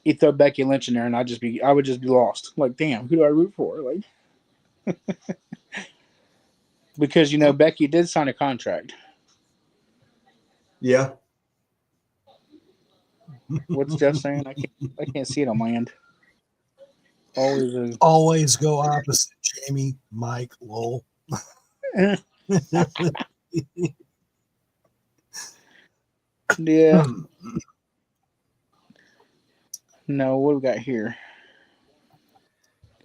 you throw Becky Lynch in there, and I would just be lost. Like, damn, who do I root for? Like, because Becky did sign a contract. Yeah. What's Jeff saying? I can't see it on my end. Always go opposite, Jamie, Mike, lol. Yeah. No, what do we got here?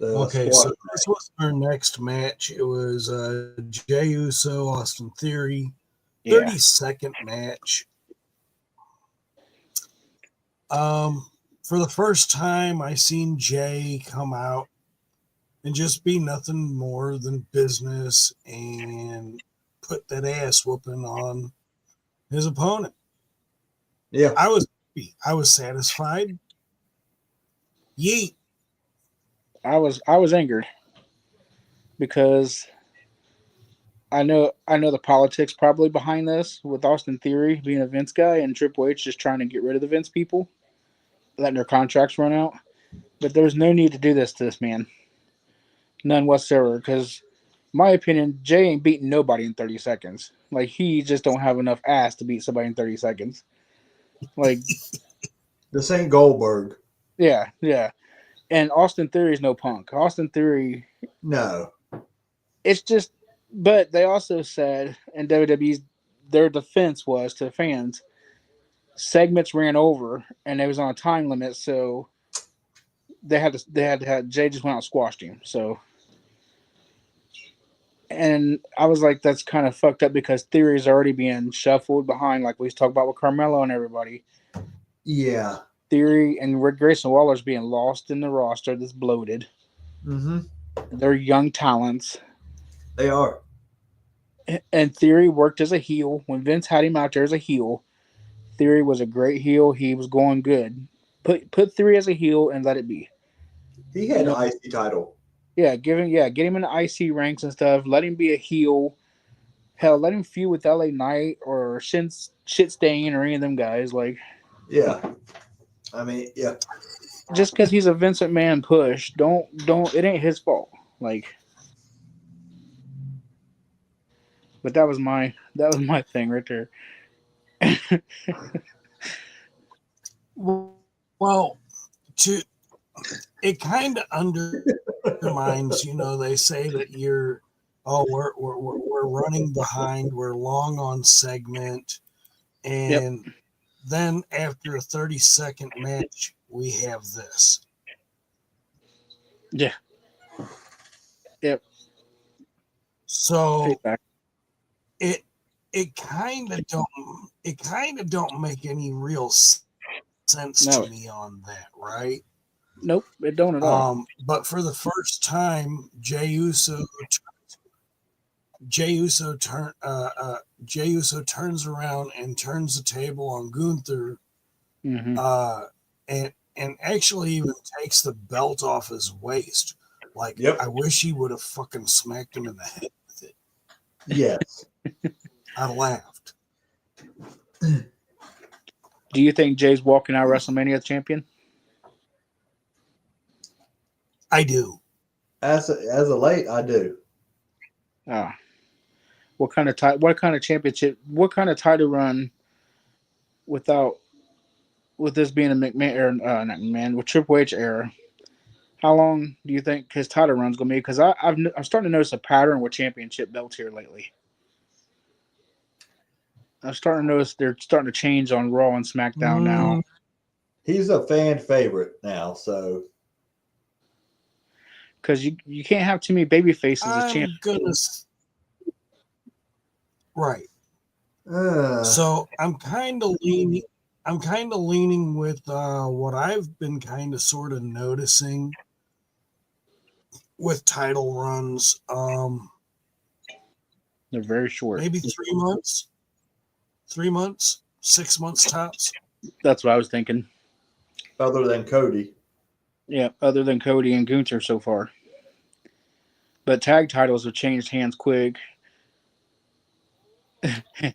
Okay, so this was our next match. It was Jey Uso, Austin Theory, 32nd match. For the first time, I seen Jey come out and just be nothing more than business and put that ass whooping on his opponent. Yeah, I was satisfied. Yeet. I was angered because I know the politics probably behind this, with Austin Theory being a Vince guy and Triple H just trying to get rid of the Vince people, letting their contracts run out. But there's no need to do this to this man. None whatsoever. Because, my opinion, Jey ain't beating nobody in 30 seconds. Like, he just don't have enough ass to beat somebody in 30 seconds. Like, this ain't Goldberg. Yeah. And Austin Theory is no punk. Austin Theory. No. It's just, but they also said, and WWE's, their defense was to the fans, segments ran over and it was on a time limit, so they had to have Jey just went out and squashed him. So, and I was like, that's kind of fucked up because Theory is already being shuffled behind, like we talked about with Carmelo and everybody. Yeah. Theory and Rick Grayson Waller's being lost in the roster that's bloated. Mm-hmm. They're young talents. They are. And Theory worked as a heel. When Vince had him out there as a heel, Theory was a great heel. He was going good. Put Theory as a heel and let it be. He had an IC title. Yeah, get him in the IC ranks and stuff. Let him be a heel. Hell, let him feud with LA Knight or Shit Stain or any of them guys. Like, Yeah. I mean, yeah. just because he's a Vincent Man push, don't. It ain't his fault. Like, but that was my thing right there. Well, to it kind of undermines. They say that we're running behind, we're long on segment, Yep. and then after a 30-second match, we have this. Yeah. Yep. So Exactly. it kind of don't make any real sense No. to me on that, right? Nope. It don't at all. But for the first time, Jey Uso turns around and turns the table on Gunther, Mm-hmm. and actually even takes the belt off his waist. Like, Yep. I wish he would have fucking smacked him in the head with it. Yes. I laughed. Do you think Jay's walking out WrestleMania champion? I do. As of late, I do. What kind of championship? What kind of title run with this being a McMahon era, not McMahon, with Triple H era? How long do you think his title run's gonna be? Because I'm starting to notice a pattern with championship belts here lately. I'm starting to notice they're starting to change on Raw and SmackDown now. He's a fan favorite now, so Because you can't have too many baby faces as champions. Right. So I'm kind of leaning with what I've been kind of sort of noticing with title runs. They're very short. Maybe 3 months, 6 months tops. That's what I was thinking. other than Cody. Yeah, other than Cody and Gunther so far. But tag titles have changed hands quick. I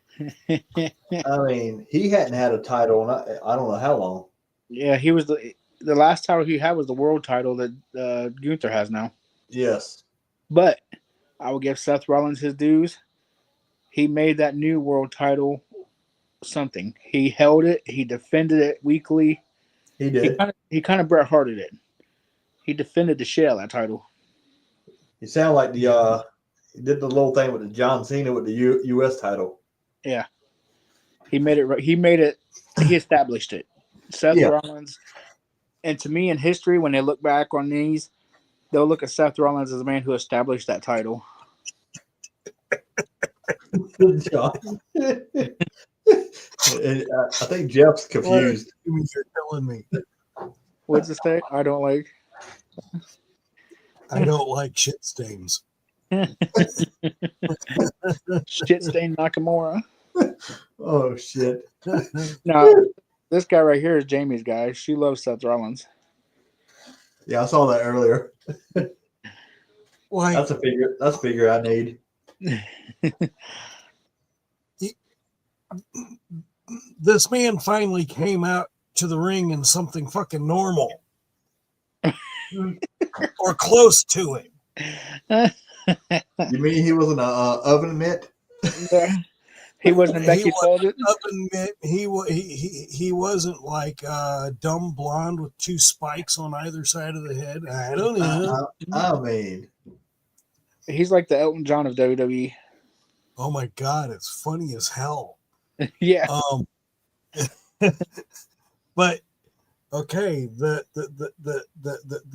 mean, he hadn't had a title in I don't know how long. Yeah, he was the last title he had was the world title that Gunther has now. Yes. But I will give Seth Rollins his dues. He made that new world title something. He held it. He defended it weekly. He did. He kind of Bret Harted it. He defended the shit out of that title. He sounded like he did the little thing with the John Cena with the U.S. title. Yeah, he made it. He established it. Seth Rollins, and to me in history, when they look back on these, they'll look at Seth Rollins as the man who established that title. Good job. And, I think Jeff's confused. You're killing me. What's it say? I don't like shit stains. Shit stain Nakamura. Oh shit! No, this guy right here is Jamie's guy. She loves Seth Rollins. Yeah, I saw that earlier. Like, that's a figure I need. This man finally came out to the ring in something fucking normal. Or close to it. You mean he wasn't a oven mitt? Yeah. He wasn't Becky Closet. Oven mitt. He wasn't like dumb blonde with 2 spikes on either side of the head. I don't know. I mean, he's like the Elton John of WWE. Oh my god, it's funny as hell. Yeah. But okay, the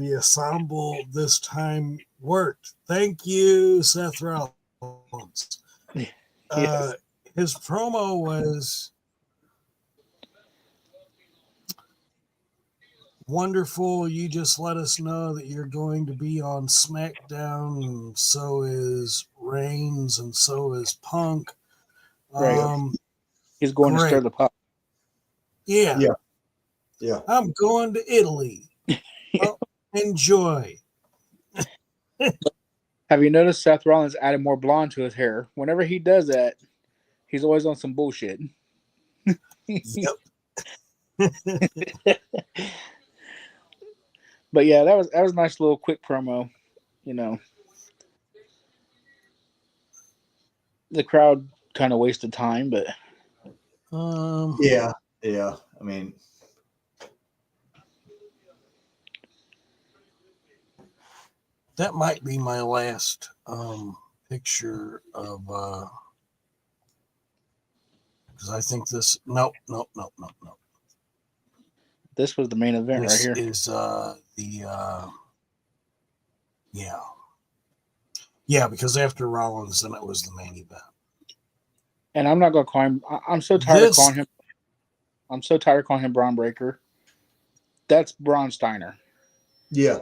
ensemble this time worked. Thank you, Seth Rollins. Yes. His promo was wonderful. You just let us know that you're going to be on SmackDown, and so is Reigns, and so is Punk. Right. He's going to stir the pot. Yeah. Yeah. I'm going to Italy. Well, enjoy. Have you noticed Seth Rollins added more blonde to his hair? Whenever he does that, he's always on some bullshit. Yep. But yeah, that was a nice little quick promo. You know, the crowd kind of wasted time, but Yeah. Yeah. I mean, that might be my last picture of because I think this nope. this was the main event This right here. is yeah, because after Rollins, then it was the main event. And I'm not gonna call him. I'm so tired of This calling him. I'm so tired of calling him Braun Breaker. That's Braun Steiner. yeah.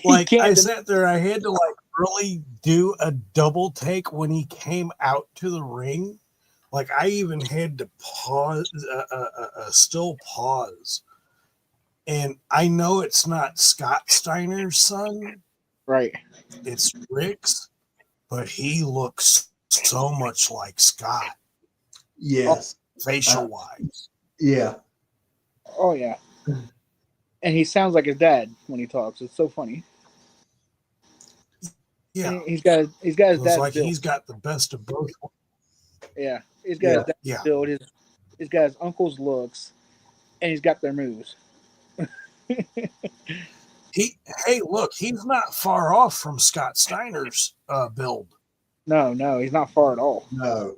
like can't I den- sat there, I had to like really do a double take when he came out to the ring. Like I even had to pause, still pause. And I know it's not Scott Steiner's son, Right. it's Rick's, but he looks so much like Scott, Yes. facial wise. Yeah. Oh yeah. And he sounds like his dad when he talks. It's so funny. Yeah. And he's got his dad's like build. he's got the best of both. Yeah. He's got his dad's build. He's got his uncle's looks, and he's got their moves. Hey, look, he's not far off from Scott Steiner's build. No, he's not far at all. No.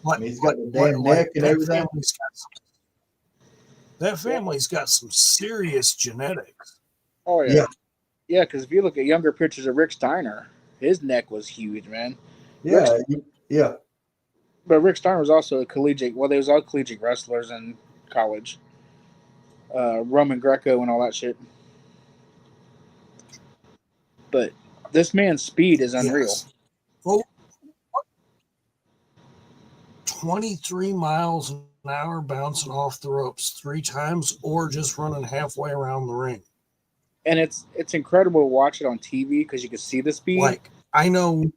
Like, I mean, he's got the damn neck and everything. That family's got some serious genetics. Oh yeah. Yeah. Yeah, because if you look at younger pictures of Rick Steiner, his neck was huge, man. Yeah. Yeah. But Rick Steiner was also a collegiate. Well, they was all collegiate wrestlers in college. Roman Greco and all that shit. But this man's speed is unreal. Yes. Well, 23 miles an hour bouncing off the ropes 3 times, or just running halfway around the ring. And it's incredible to watch it on TV because you can see the speed. Like I know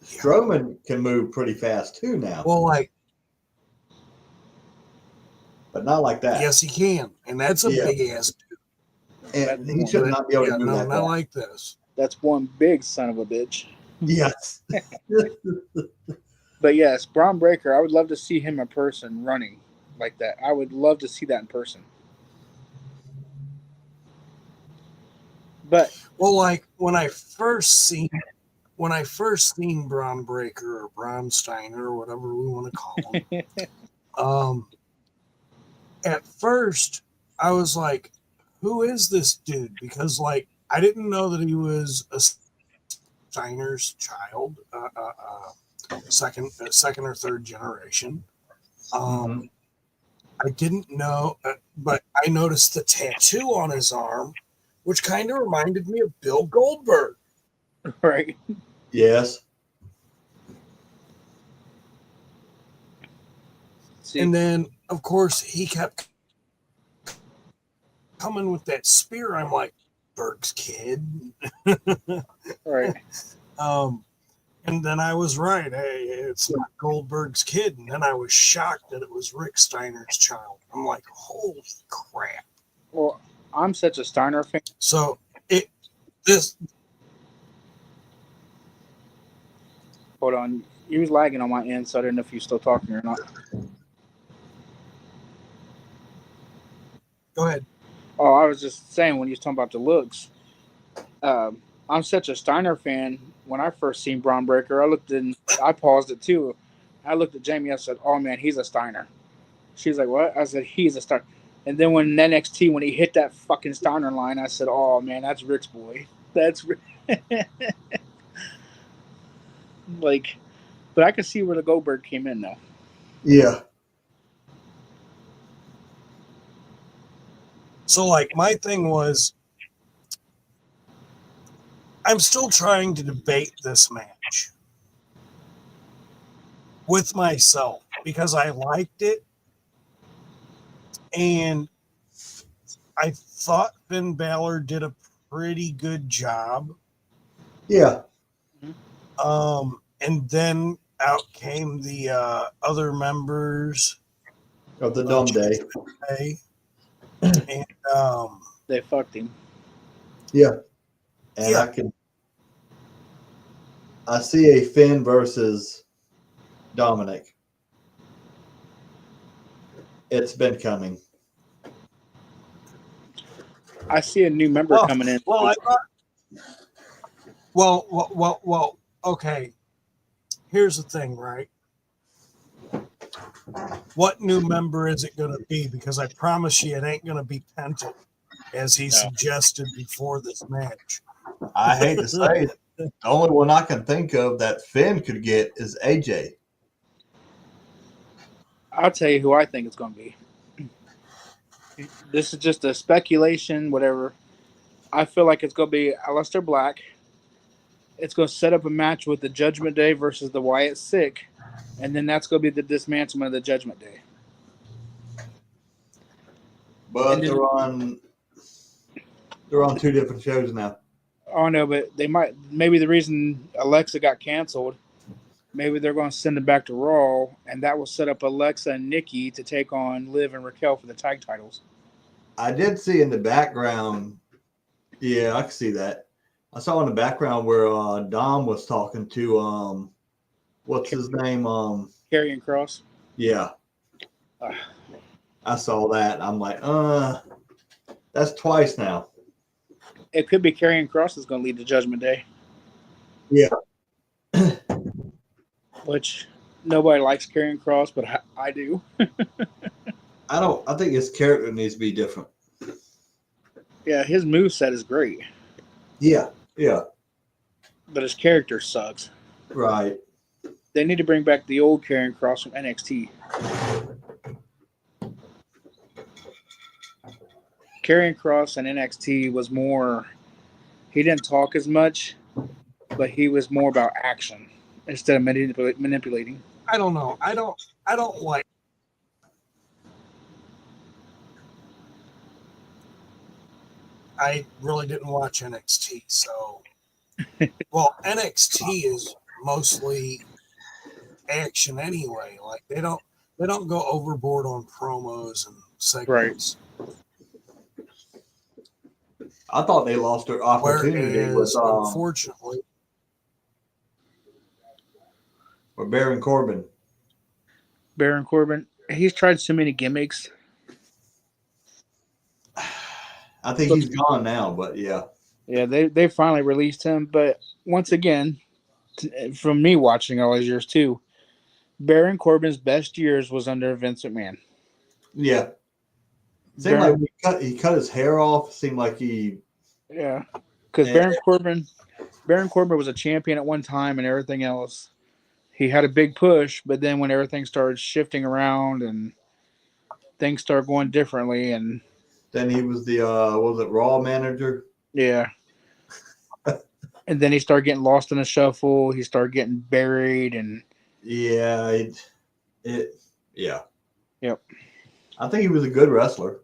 Strowman can move pretty fast too now. Well, like, but not like that. yes, he can, and that's a big ass dude. And he should not be able to move that not fast. like this. That's one big son of a bitch. Yes. But yes, Braun Breaker, I would love to see him in person running like that. I would love to see that in person. But well, like when I first seen Braun Breaker or Braun Steiner or whatever we want to call him, at first I was like, "Who is this dude?" Because like I didn't know that he was a Steiner's child, second or third generation. I didn't know, but I noticed the tattoo on his arm, which kind of reminded me of Bill Goldberg. right. Yes. See, And then, of course, he kept coming with that spear. I'm like, Berg's kid. right. And then I was right. Hey, it's not Goldberg's kid. And then I was shocked that it was Rick Steiner's child. I'm like, holy crap. Well, I'm such a Steiner fan. So Hold on. You was lagging on my end, so I didn't know if you're still talking or not. Go ahead. Oh, I was just saying when you was talking about the looks. I'm such a Steiner fan. When I first seen Braun Breaker, I paused it too. I looked at Jamie. I said, "Oh man, he's a Steiner." She's like, "What?" I said, "He's a Steiner." And then when NXT, when he hit that fucking Steiner line, I said, "Oh man, that's Rick's boy." That's like, but I could see where the Goldberg came in though. Yeah. So, like, my thing was, I'm still trying to debate this match with myself because I liked it. And I thought Finn Balor did a pretty good job. Yeah. And then out came the other members Of the Dumb Day. And They fucked him. Yeah. And Yeah. I see a Finn versus Dominic. It's been coming. I see a new member coming in. Well, I thought. Well. Okay. Here's the thing, right? What new member is it going to be? Because I promise you, it ain't going to be Penta, as he suggested before this match. I hate to say it. The only one I can think of that Finn could get is AJ. I'll tell you who I think it's going to be. This is just a speculation, whatever. I feel like it's going to be Aleister Black. It's going to set up a match with the Judgment Day versus the Wyatt Sick, and then that's going to be the dismantlement of the Judgment Day. But they're on two different shows now. Oh no, but they might. Maybe the reason Alexa got canceled, maybe they're going to send it back to Raw, and that will set up Alexa and Nikki to take on Liv and Raquel for the tag titles. I did see in the background. Yeah, I can see that. I saw in the background where Dom was talking to what's his name? Karrion Kross. Yeah. I saw that. I'm like, that's twice now. It could be Karrion Kross that's going to lead to Judgment Day. Yeah. Which nobody likes Karrion Kross, but I do. I think his character needs to be different. Yeah, his moveset is great. Yeah. But his character sucks. Right. They need to bring back the old Karrion Kross from NXT. Karrion Kross in NXT was more. He didn't talk as much, but he was more about action instead of manipulating. I don't know. I don't like. I really didn't watch NXT, so. Well, NXT is mostly action anyway. Like they don't go overboard on promos and segments. Right. I thought they lost their opportunity with unfortunately with Baron Corbin. Baron Corbin, he's tried so many gimmicks. I think he's gone now, but yeah. Yeah, they finally released him, but once again, from me watching all these years too, Baron Corbin's best years was under Vince McMahon. Yeah. Seemed like he cut his hair off. Seemed like he. Yeah, because Baron Corbin was a champion at one time and everything else. He had a big push, but then when everything started shifting around and things started going differently, and then he was the was it Raw manager? Yeah. And then he started getting lost in the shuffle. He started getting buried, and yeah, yeah. Yep. I think he was a good wrestler.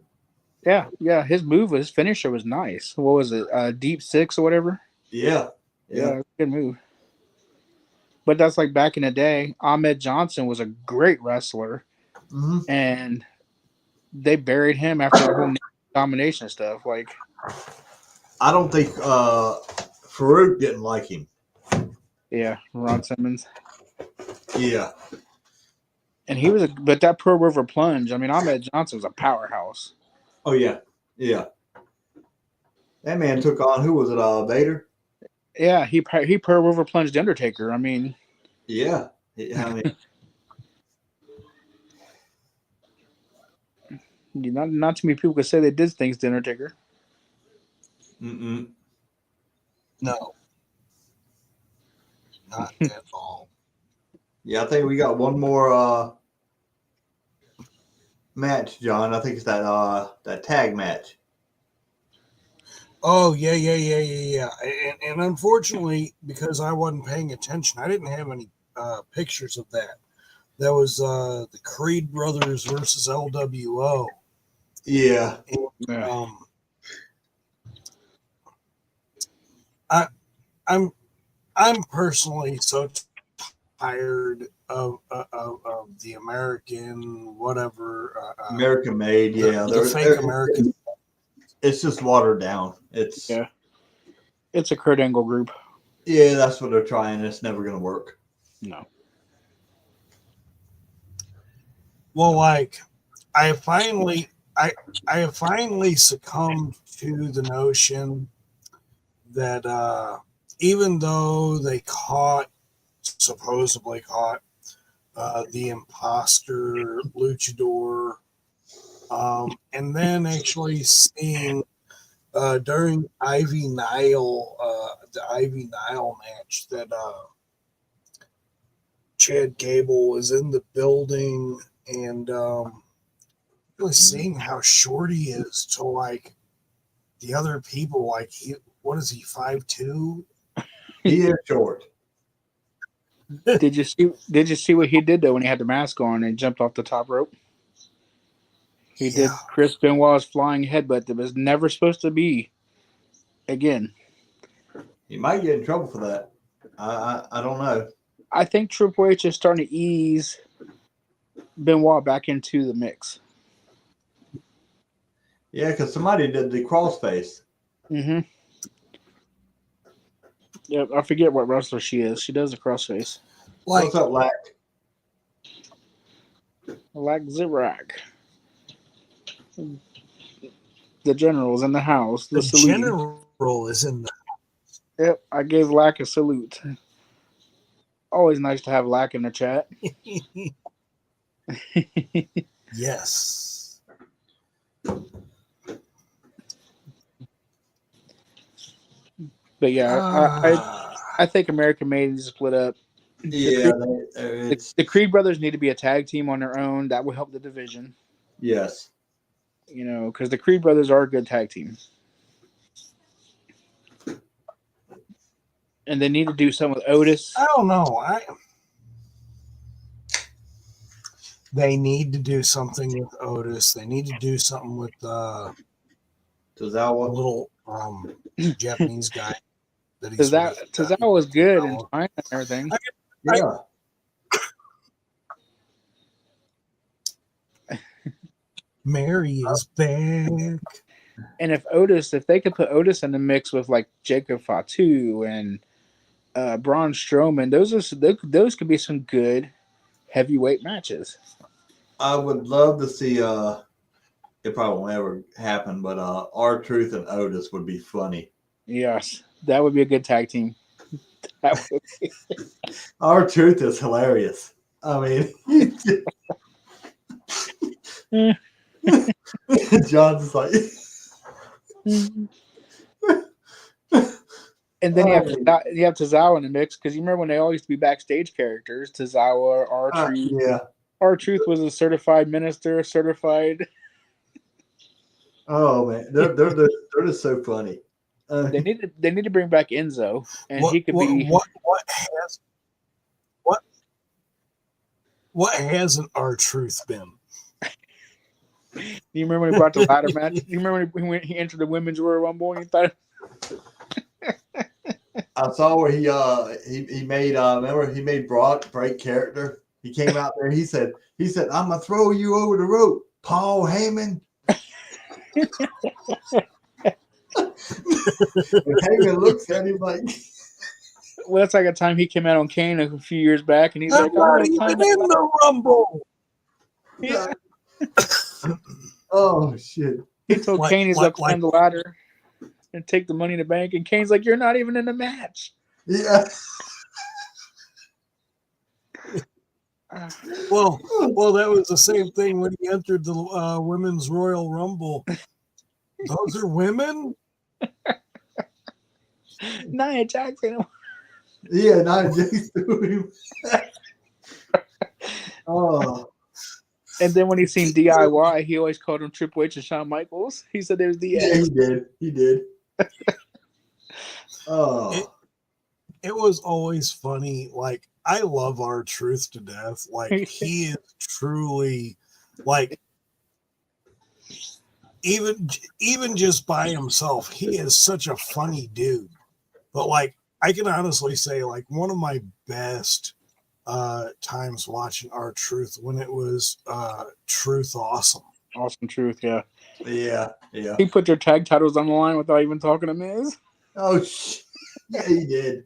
Yeah. His finisher was nice. What was it? Deep Six or whatever? Yeah. Good move. But that's like back in the day. Ahmed Johnson was a great wrestler, and they buried him after the whole domination stuff. Like, I don't think Farouk didn't like him. Yeah, Ron Simmons. Yeah. And he was but that Pearl River Plunge, I mean, Ahmed Johnson was a powerhouse. Oh, yeah. Yeah. That man took on, who was it, Vader? Yeah, he Pearl River plunged the Undertaker. I mean. Yeah. I mean. Not too many people could say they did things to Undertaker. No. Not at all. Yeah, I think we got one more match, John. I think it's that tag match. Oh, yeah. And unfortunately, because I wasn't paying attention, I didn't have any pictures of that. That was the Creed brothers versus LWO. Yeah. And, Yeah. I'm personally so tired of the American whatever American made. Yeah. the fake American. It's just watered down. It's Yeah. It's a Kurt Angle group. yeah. That's what they're trying. It's never gonna work. No. Well, like I finally I have finally succumbed to the notion that even though they supposedly caught the imposter luchador, and then actually seeing during the Ivy Nile match that Chad Gable was in the building and really seeing how short he is to like the other people. Like what is he 5'2"? He is short. Did you see what he did though when he had the mask on and jumped off the top rope? He did Chris Benoit's flying headbutt that was never supposed to be again. He might get in trouble for that. I don't know. I think Triple H is starting to ease Benoit back into the mix. Yeah, because somebody did the crossface. Mm-hmm. Yep, I forget what wrestler she is. She does a crossface. What's up, Lack? Like Zirac. The general's in the house. The salute. general is in the. Yep, I gave Lack a salute. Always nice to have Lack in the chat. Yes. But yeah, I think American Made needs to split up. Yeah, the Creed brothers need to be a tag team on their own. That would help the division. Yes. You know, because the Creed brothers are a good tag team. And they need to do something with Otis. I don't know. They need to do something with Otis. They need to do something with Tozawa. Little Japanese guy. Tozawa was good and fine and everything. Yeah. Mary is back. And if they could put Otis in the mix with like Jacob Fatu and Braun Strowman, those could be some good heavyweight matches. I would love to see. It probably won't ever happen, but R-Truth and Otis would be funny. Yes, that would be a good tag team. R-Truth is hilarious. I mean, John's just like. And then you have Tozawa in the mix because you remember when they all used to be backstage characters. Tozawa, R-Truth. Yeah. R-Truth was a certified minister, certified. Oh man, they're just so funny. They need to bring back Enzo, and he could be. What hasn't R-Truth been? You remember when he brought the ladder match? You remember when he entered the women's Royal Rumble and he thought. I saw where he made remember he made Brock break character. He came out there. He said I'm gonna throw you over the rope, Paul Heyman. Heyman looks at him like. Well, that's like a time he came out on Kane a few years back, and he's I'm not even in the Rumble. Yeah. Oh shit! He told Kane he's up climb the ladder and take the money in the bank, and Kane's like, "You're not even in the match." Yeah. Well, that was the same thing when he entered the Women's Royal Rumble. Those are women? Nia Jackson. Yeah, Nia Jackson. Oh. And then when he seen DIY, he always called him Triple H and Shawn Michaels. He said there's the Yeah, he did. Oh. It was always funny. Like, I love R-Truth to death. Like, he is truly like even just by himself, he is such a funny dude. But like, I can honestly say, like, one of my best times watching R-Truth when it was Truth Awesome. Awesome Truth, yeah. Yeah. He put their tag titles on the line without even talking to Miz. Oh, yeah, he did.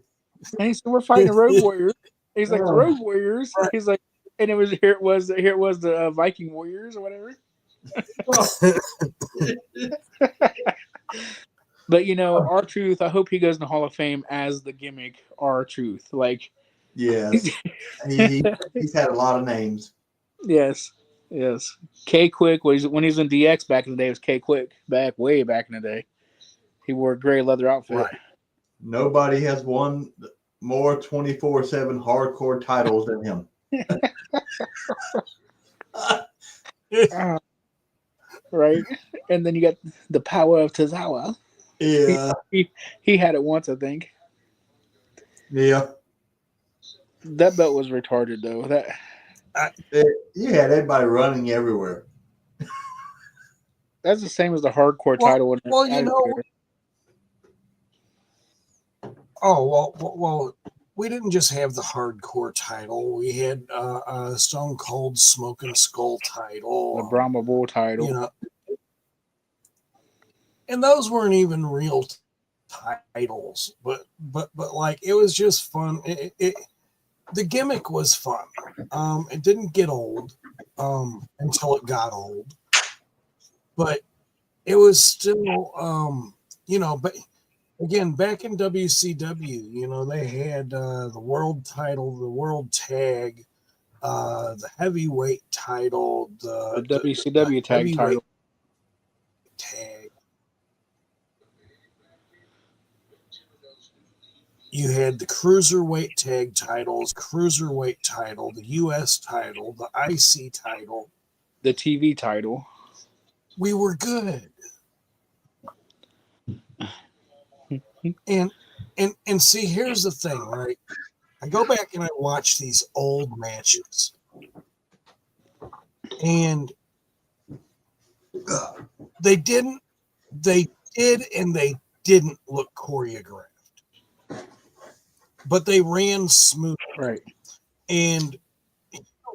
And he said, "We're fighting the Road Warriors." He's like, "The Oh. Road Warriors." He's like, and here it was the Viking Warriors or whatever. But R-Truth, I hope he goes in the Hall of Fame as the gimmick R-Truth. Like, yes, he's had a lot of names. yes. K-Quick when he was in DX back in the day, it was K-Quick way back in the day. He wore a gray leather outfit. Right. Nobody has won more 24/7 hardcore titles than him. Right. And then you got the power of Tozawa. Yeah. He had it once, I think. Yeah. That belt was retarded, though. You had everybody running everywhere. That's the same as the hardcore title. Well, we didn't just have the hardcore title. We had Stone Cold Smoking Skull title, the Brahma Bull title. And those weren't even real titles, but like, it was just fun. The gimmick was fun. It didn't get old until it got old, but it was still but again, back in WCW, they had the world title, the world tag, the heavyweight title, the WCW tag title. You had the cruiserweight tag titles, cruiserweight title, the US title, the IC title, the TV title. We were good. And see, here's the thing, right? I go back and I watch these old matches, and they did and they didn't look choreographed, but they ran smooth. Right. And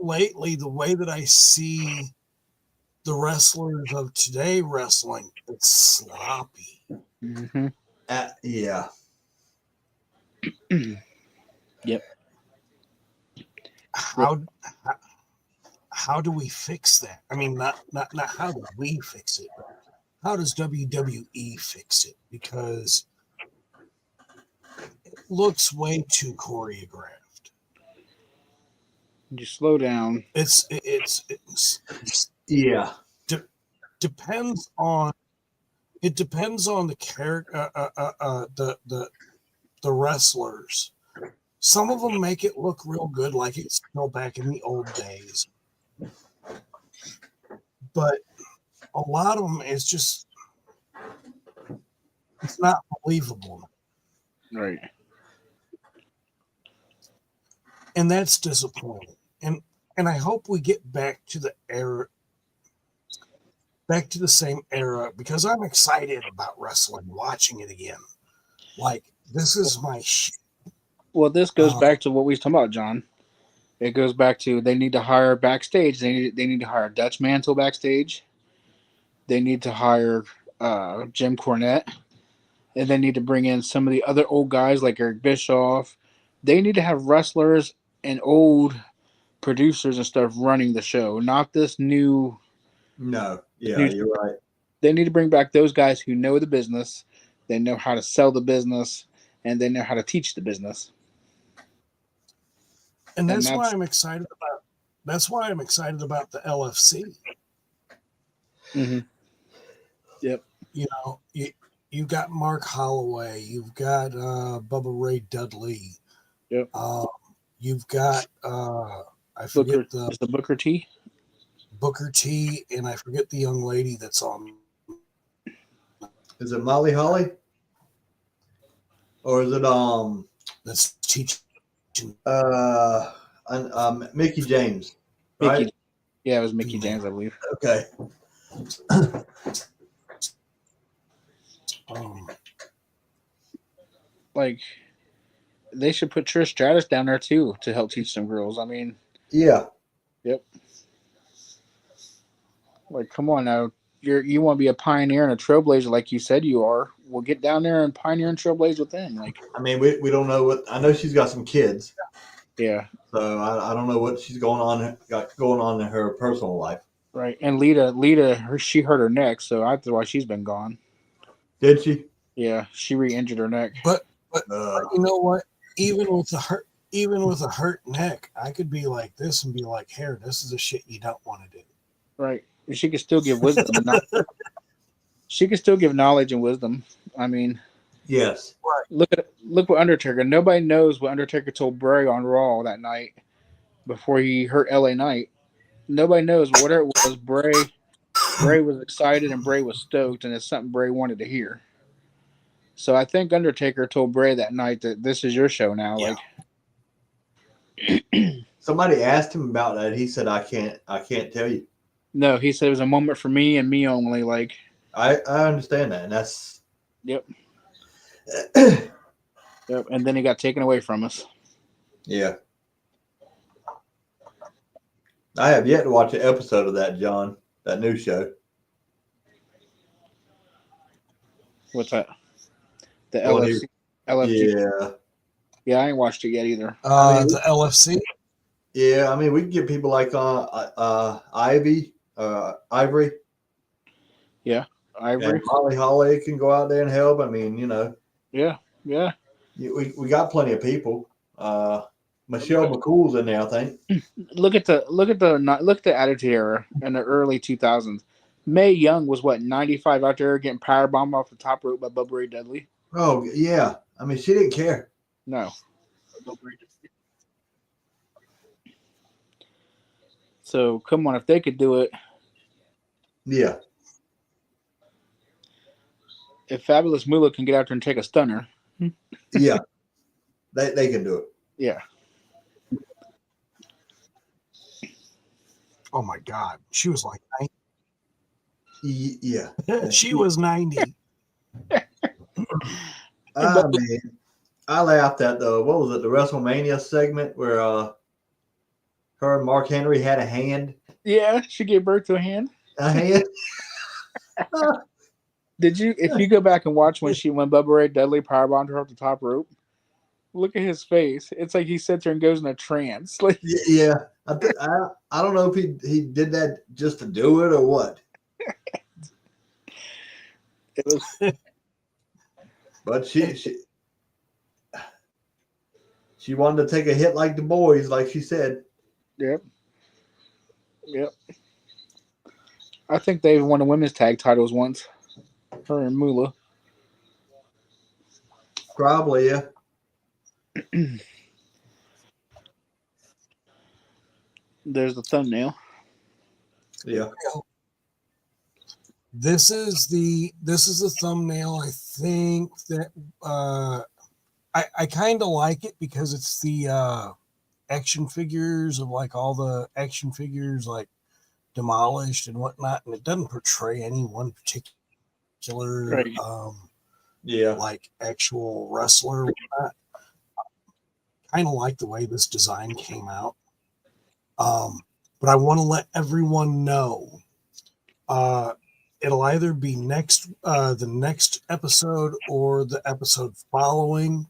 lately, the way that I see the wrestlers of today wrestling, it's sloppy. Mm-hmm. Yeah. Yep. How do we fix that? I mean, not how do we fix it? How does WWE fix it? Because it looks way too choreographed. Just slow down. It's yeah. Depends on the character, the wrestlers. Some of them make it look real good, like it's still back in the old days. But a lot of them is just, it's not believable. Right. And that's disappointing. And I hope we get back to the same era, because I'm excited about wrestling, watching it again. Like, this is my shit. Well, this goes back to what we was talking about, John. It goes back to they need to hire backstage. They need to hire Dutch Mantle backstage. They need to hire Jim Cornette. And they need to bring in some of the other old guys like Eric Bischoff. They need to have wrestlers and old producers and stuff running the show, not this new. No, yeah, you're right. They need to bring back those guys who know the business, they know how to sell the business, and they know how to teach the business. And that's why I'm excited about. That's why I'm excited about the LFC. Mm-hmm. Yep. You've got Mark Holloway. You've got Bubba Ray Dudley. Yep. You've got I forget the Booker T. Booker T, and I forget the young lady that's on. Is it Molly Holly? Or is it that's teaching? Mickey James, right? Yeah, it was Mickey James, I believe. Okay. Um, Like they should put Trish Stratus down there too to help teach some girls. I mean, Yeah. yep. Like, come on now. You want to be a pioneer and a trailblazer like you said you are. Well, get down there and pioneer and trailblaze with them. Like, I mean, we don't know what. I know she's got some kids, yeah, so I don't know what she's got going on in her personal life. right. And Lita, she hurt her neck, so that's why she's been gone. Did she? Yeah, she re-injured her neck. but Uh, you know what? Even with a hurt neck, I could be like this and be like, "Here, this is the shit you don't want to do." Right. She could still give wisdom and she could still give knowledge and wisdom. I mean, yes. look what Undertaker. Nobody knows what Undertaker told Bray on Raw that night before he hurt LA Knight. Nobody knows what it was. Bray was excited and Bray was stoked, and it's something Bray wanted to hear. So I think Undertaker told Bray that night that this is your show now. Yeah. Like, Somebody asked him about that. He said, "I can't tell you." no, he said it was a moment for me and me only. Like, I understand that, and that's yep. Yep. And then he got taken away from us. yeah. I have yet to watch an episode of that, John. That new show. What's that? The Well, LFC, LFG. Yeah. Yeah, I ain't watched it yet either. The LFC. Yeah, I mean, we can get people like Ivory, Ivory. and Molly Holly can go out there and help. I mean, Yeah. we got plenty of people. Michelle McCool's in there, I think. Look at the Attitude Era in the early 2000s. Mae Young was 95 out there getting power bombed off the top rope by Bubba Ray Dudley. Oh yeah, I mean, she didn't care. No. So come on, if they could do it, Yeah, if Fabulous Moolah can get out there and take a stunner, yeah, they can do it. yeah. Oh my God, she was like Yeah, 90. She was 90. I mean, I laughed at the WrestleMania segment where her and Mark Henry had a hand. Yeah, she gave birth to a hand. A hand. Did you? If you go back and watch when Bubba Ray Dudley powerbombed her off the top rope, look at his face. It's like he sits there and goes in a trance. Like, Yeah, I don't know if he did that just to do it or what. it was. But she wanted to take a hit like the boys, like she said. Yep. I think they won the women's tag titles once. Her and Moolah. Probably, yeah. There's the thumbnail. Yeah. This is the thumbnail. I think that I kind of like it because it's the action figures of like all the action figures like demolished and whatnot, and it doesn't portray any one particular Right. like actual wrestler. Kind of like the way this design came out, but I want to let everyone know it'll either be the next episode or the episode following.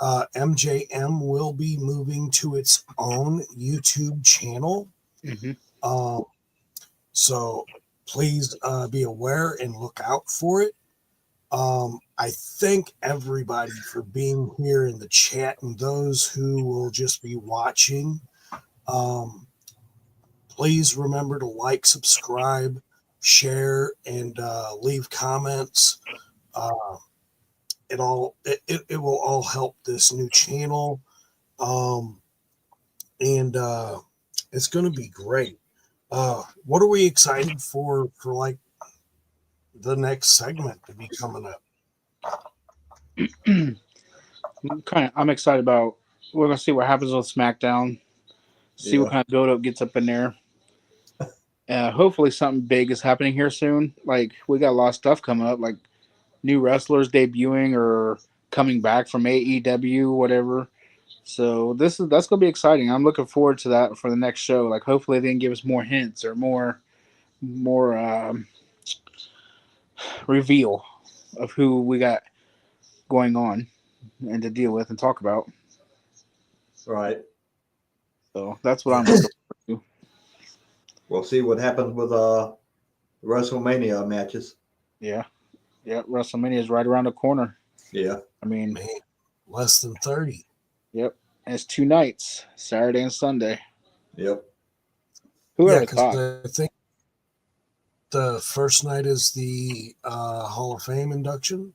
MJM will be moving to its own YouTube channel. Mm-hmm. So please be aware and look out for it. I thank everybody for being here in the chat and those who will just be watching. Please remember to like, subscribe, share, and leave comments. It will all help this new channel. And it's going to be great. What are we excited for like the next segment to be coming up? I'm excited about. We're gonna see what happens on SmackDown. See what kind of build up gets up in there. Hopefully something big is happening here soon. Like we got a lot of stuff coming up. Like new wrestlers debuting or coming back from AEW, whatever. So that's gonna be exciting. I'm looking forward to that for the next show. Like hopefully they can give us more hints or more reveal of who we got going on and to deal with and talk about. Right. So that's what I'm looking forward to. We'll see what happens with WrestleMania matches. Yeah. Yeah. WrestleMania is right around the corner. Yeah. I mean, Man, less than 30. yep. And it's 2 nights, Saturday and Sunday. Yep. Whoever Yeah, thought? because I think the first night is the Hall of Fame induction.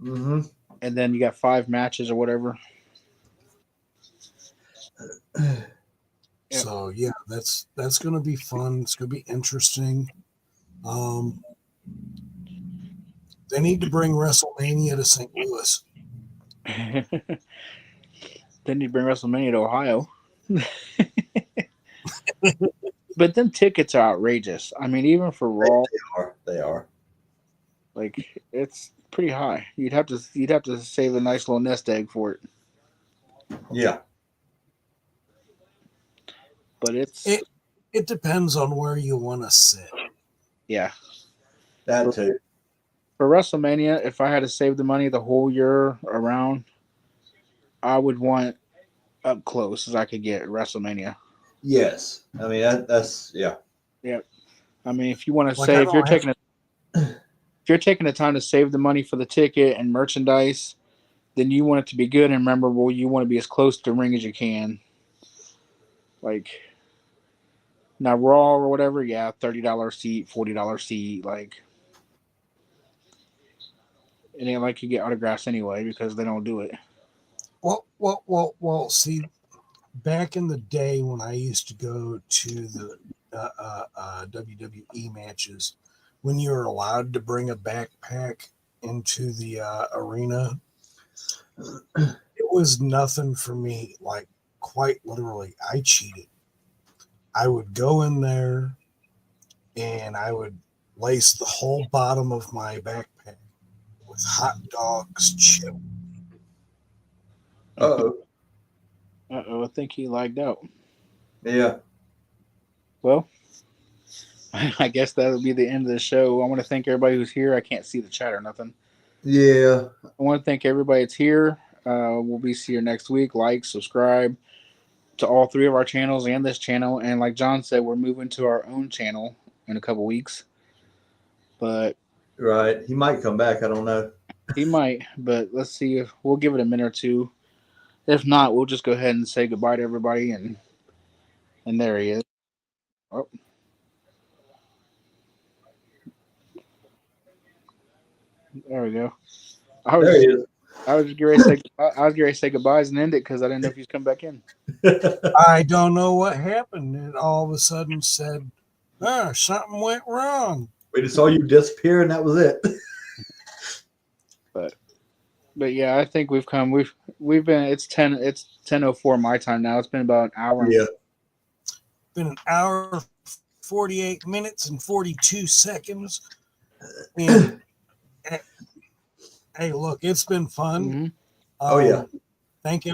Mm-hmm. And then you got 5 matches or whatever. Yep. So yeah, that's going to be fun. It's going to be interesting. They need to bring WrestleMania to St. Louis. Then you bring WrestleMania to Ohio. But then tickets are outrageous. I mean, even for Raw, They are. like it's pretty high. You'd have to save a nice little nest egg for it. Yeah. But It depends on where you want to sit. Yeah. That too. For WrestleMania, if I had to save the money the whole year around, I would want up close as I could get at WrestleMania. Yes. I mean that's yeah. Yep. I mean, if you want to Like, say I if you're don't taking the time to save the money for the ticket and merchandise, then you want it to be good and memorable. You want to be as close to the ring as you can. Like now Raw or whatever, yeah, $30 seat, $40 seat, like it ain't like you get autographs anyway because they don't do it. Well. See, back in the day when I used to go to the WWE matches, when you were allowed to bring a backpack into the arena, it was nothing for me. Like, quite literally, I cheated. I would go in there and I would lace the whole bottom of my backpack with hot dogs, chips. Uh-oh. I think he lagged out. Yeah. Well, I guess that'll be the end of the show. I want to thank everybody who's here. I can't see the chat or nothing. Yeah. I want to thank everybody that's here. We'll be see you next week. Like, subscribe to all 3 of our channels and this channel. And like John said, we're moving to our own channel in a couple weeks. But Right. He might come back. I don't know. he might. But let's see if we'll give it a minute or two. If not, we'll just go ahead and say goodbye to everybody. And there he is. Oh. There we go. There he is. I was getting ready to say goodbyes and end it because I didn't know if he's come back in. I don't know what happened. It all of a sudden said, something went wrong. We just saw you disappear and that was it. But yeah, I think we've been it's 10:04 my time now. It's been about an hour. Yeah. Been an hour, 48 minutes and 42 seconds. And hey, look, it's been fun. Mm-hmm. Oh yeah. Thank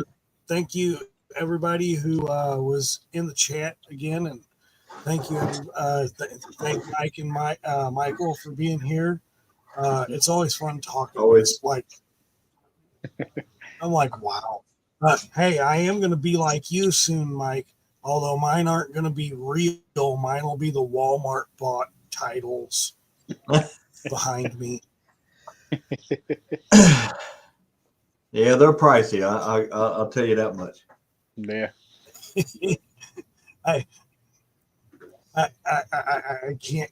you everybody who was in the chat again, and thank you thank Mike and Michael for being here. It's always fun talking. Always. I'm like, wow. Hey, I am going to be like you soon, Mike. Although mine aren't going to be real. Mine will be the Walmart bought titles behind me. Yeah, they're pricey. I'll tell you that much. Yeah. I can't.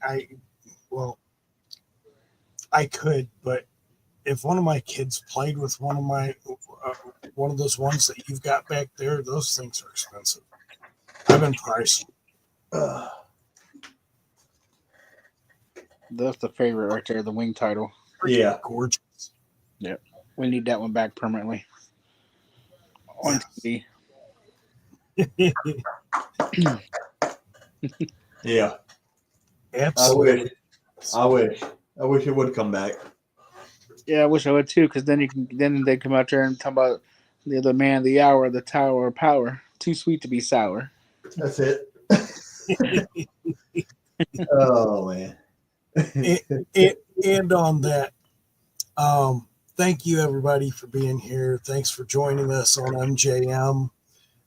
I could, but if one of my kids played with one of those ones that you've got back there, those things are expensive. I've been priced. That's the favorite right there, the wing title. Yeah. Gorgeous. Yeah. We need that one back permanently. On TV. Yeah. Absolutely. I wish it would come back. Yeah, I wish I would too, because then they come out there and talk about the man of the hour, the tower of power. Too sweet to be sour. That's it. Oh man. And on that, thank you everybody for being here. Thanks for joining us on MJM,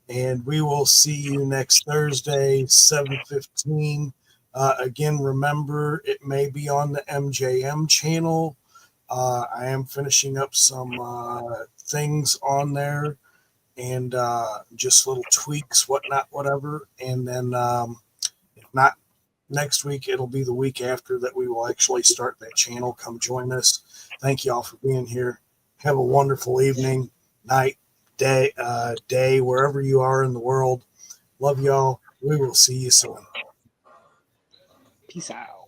and we will see you next Thursday, 7:15. Again, remember it may be on the MJM channel. I am finishing up some things on there and just little tweaks, whatnot, whatever. And then if not next week, it'll be the week after that we will actually start that channel. Come join us. Thank you all for being here. Have a wonderful evening, night, day, wherever you are in the world. Love y'all. We will see you soon. Peace out.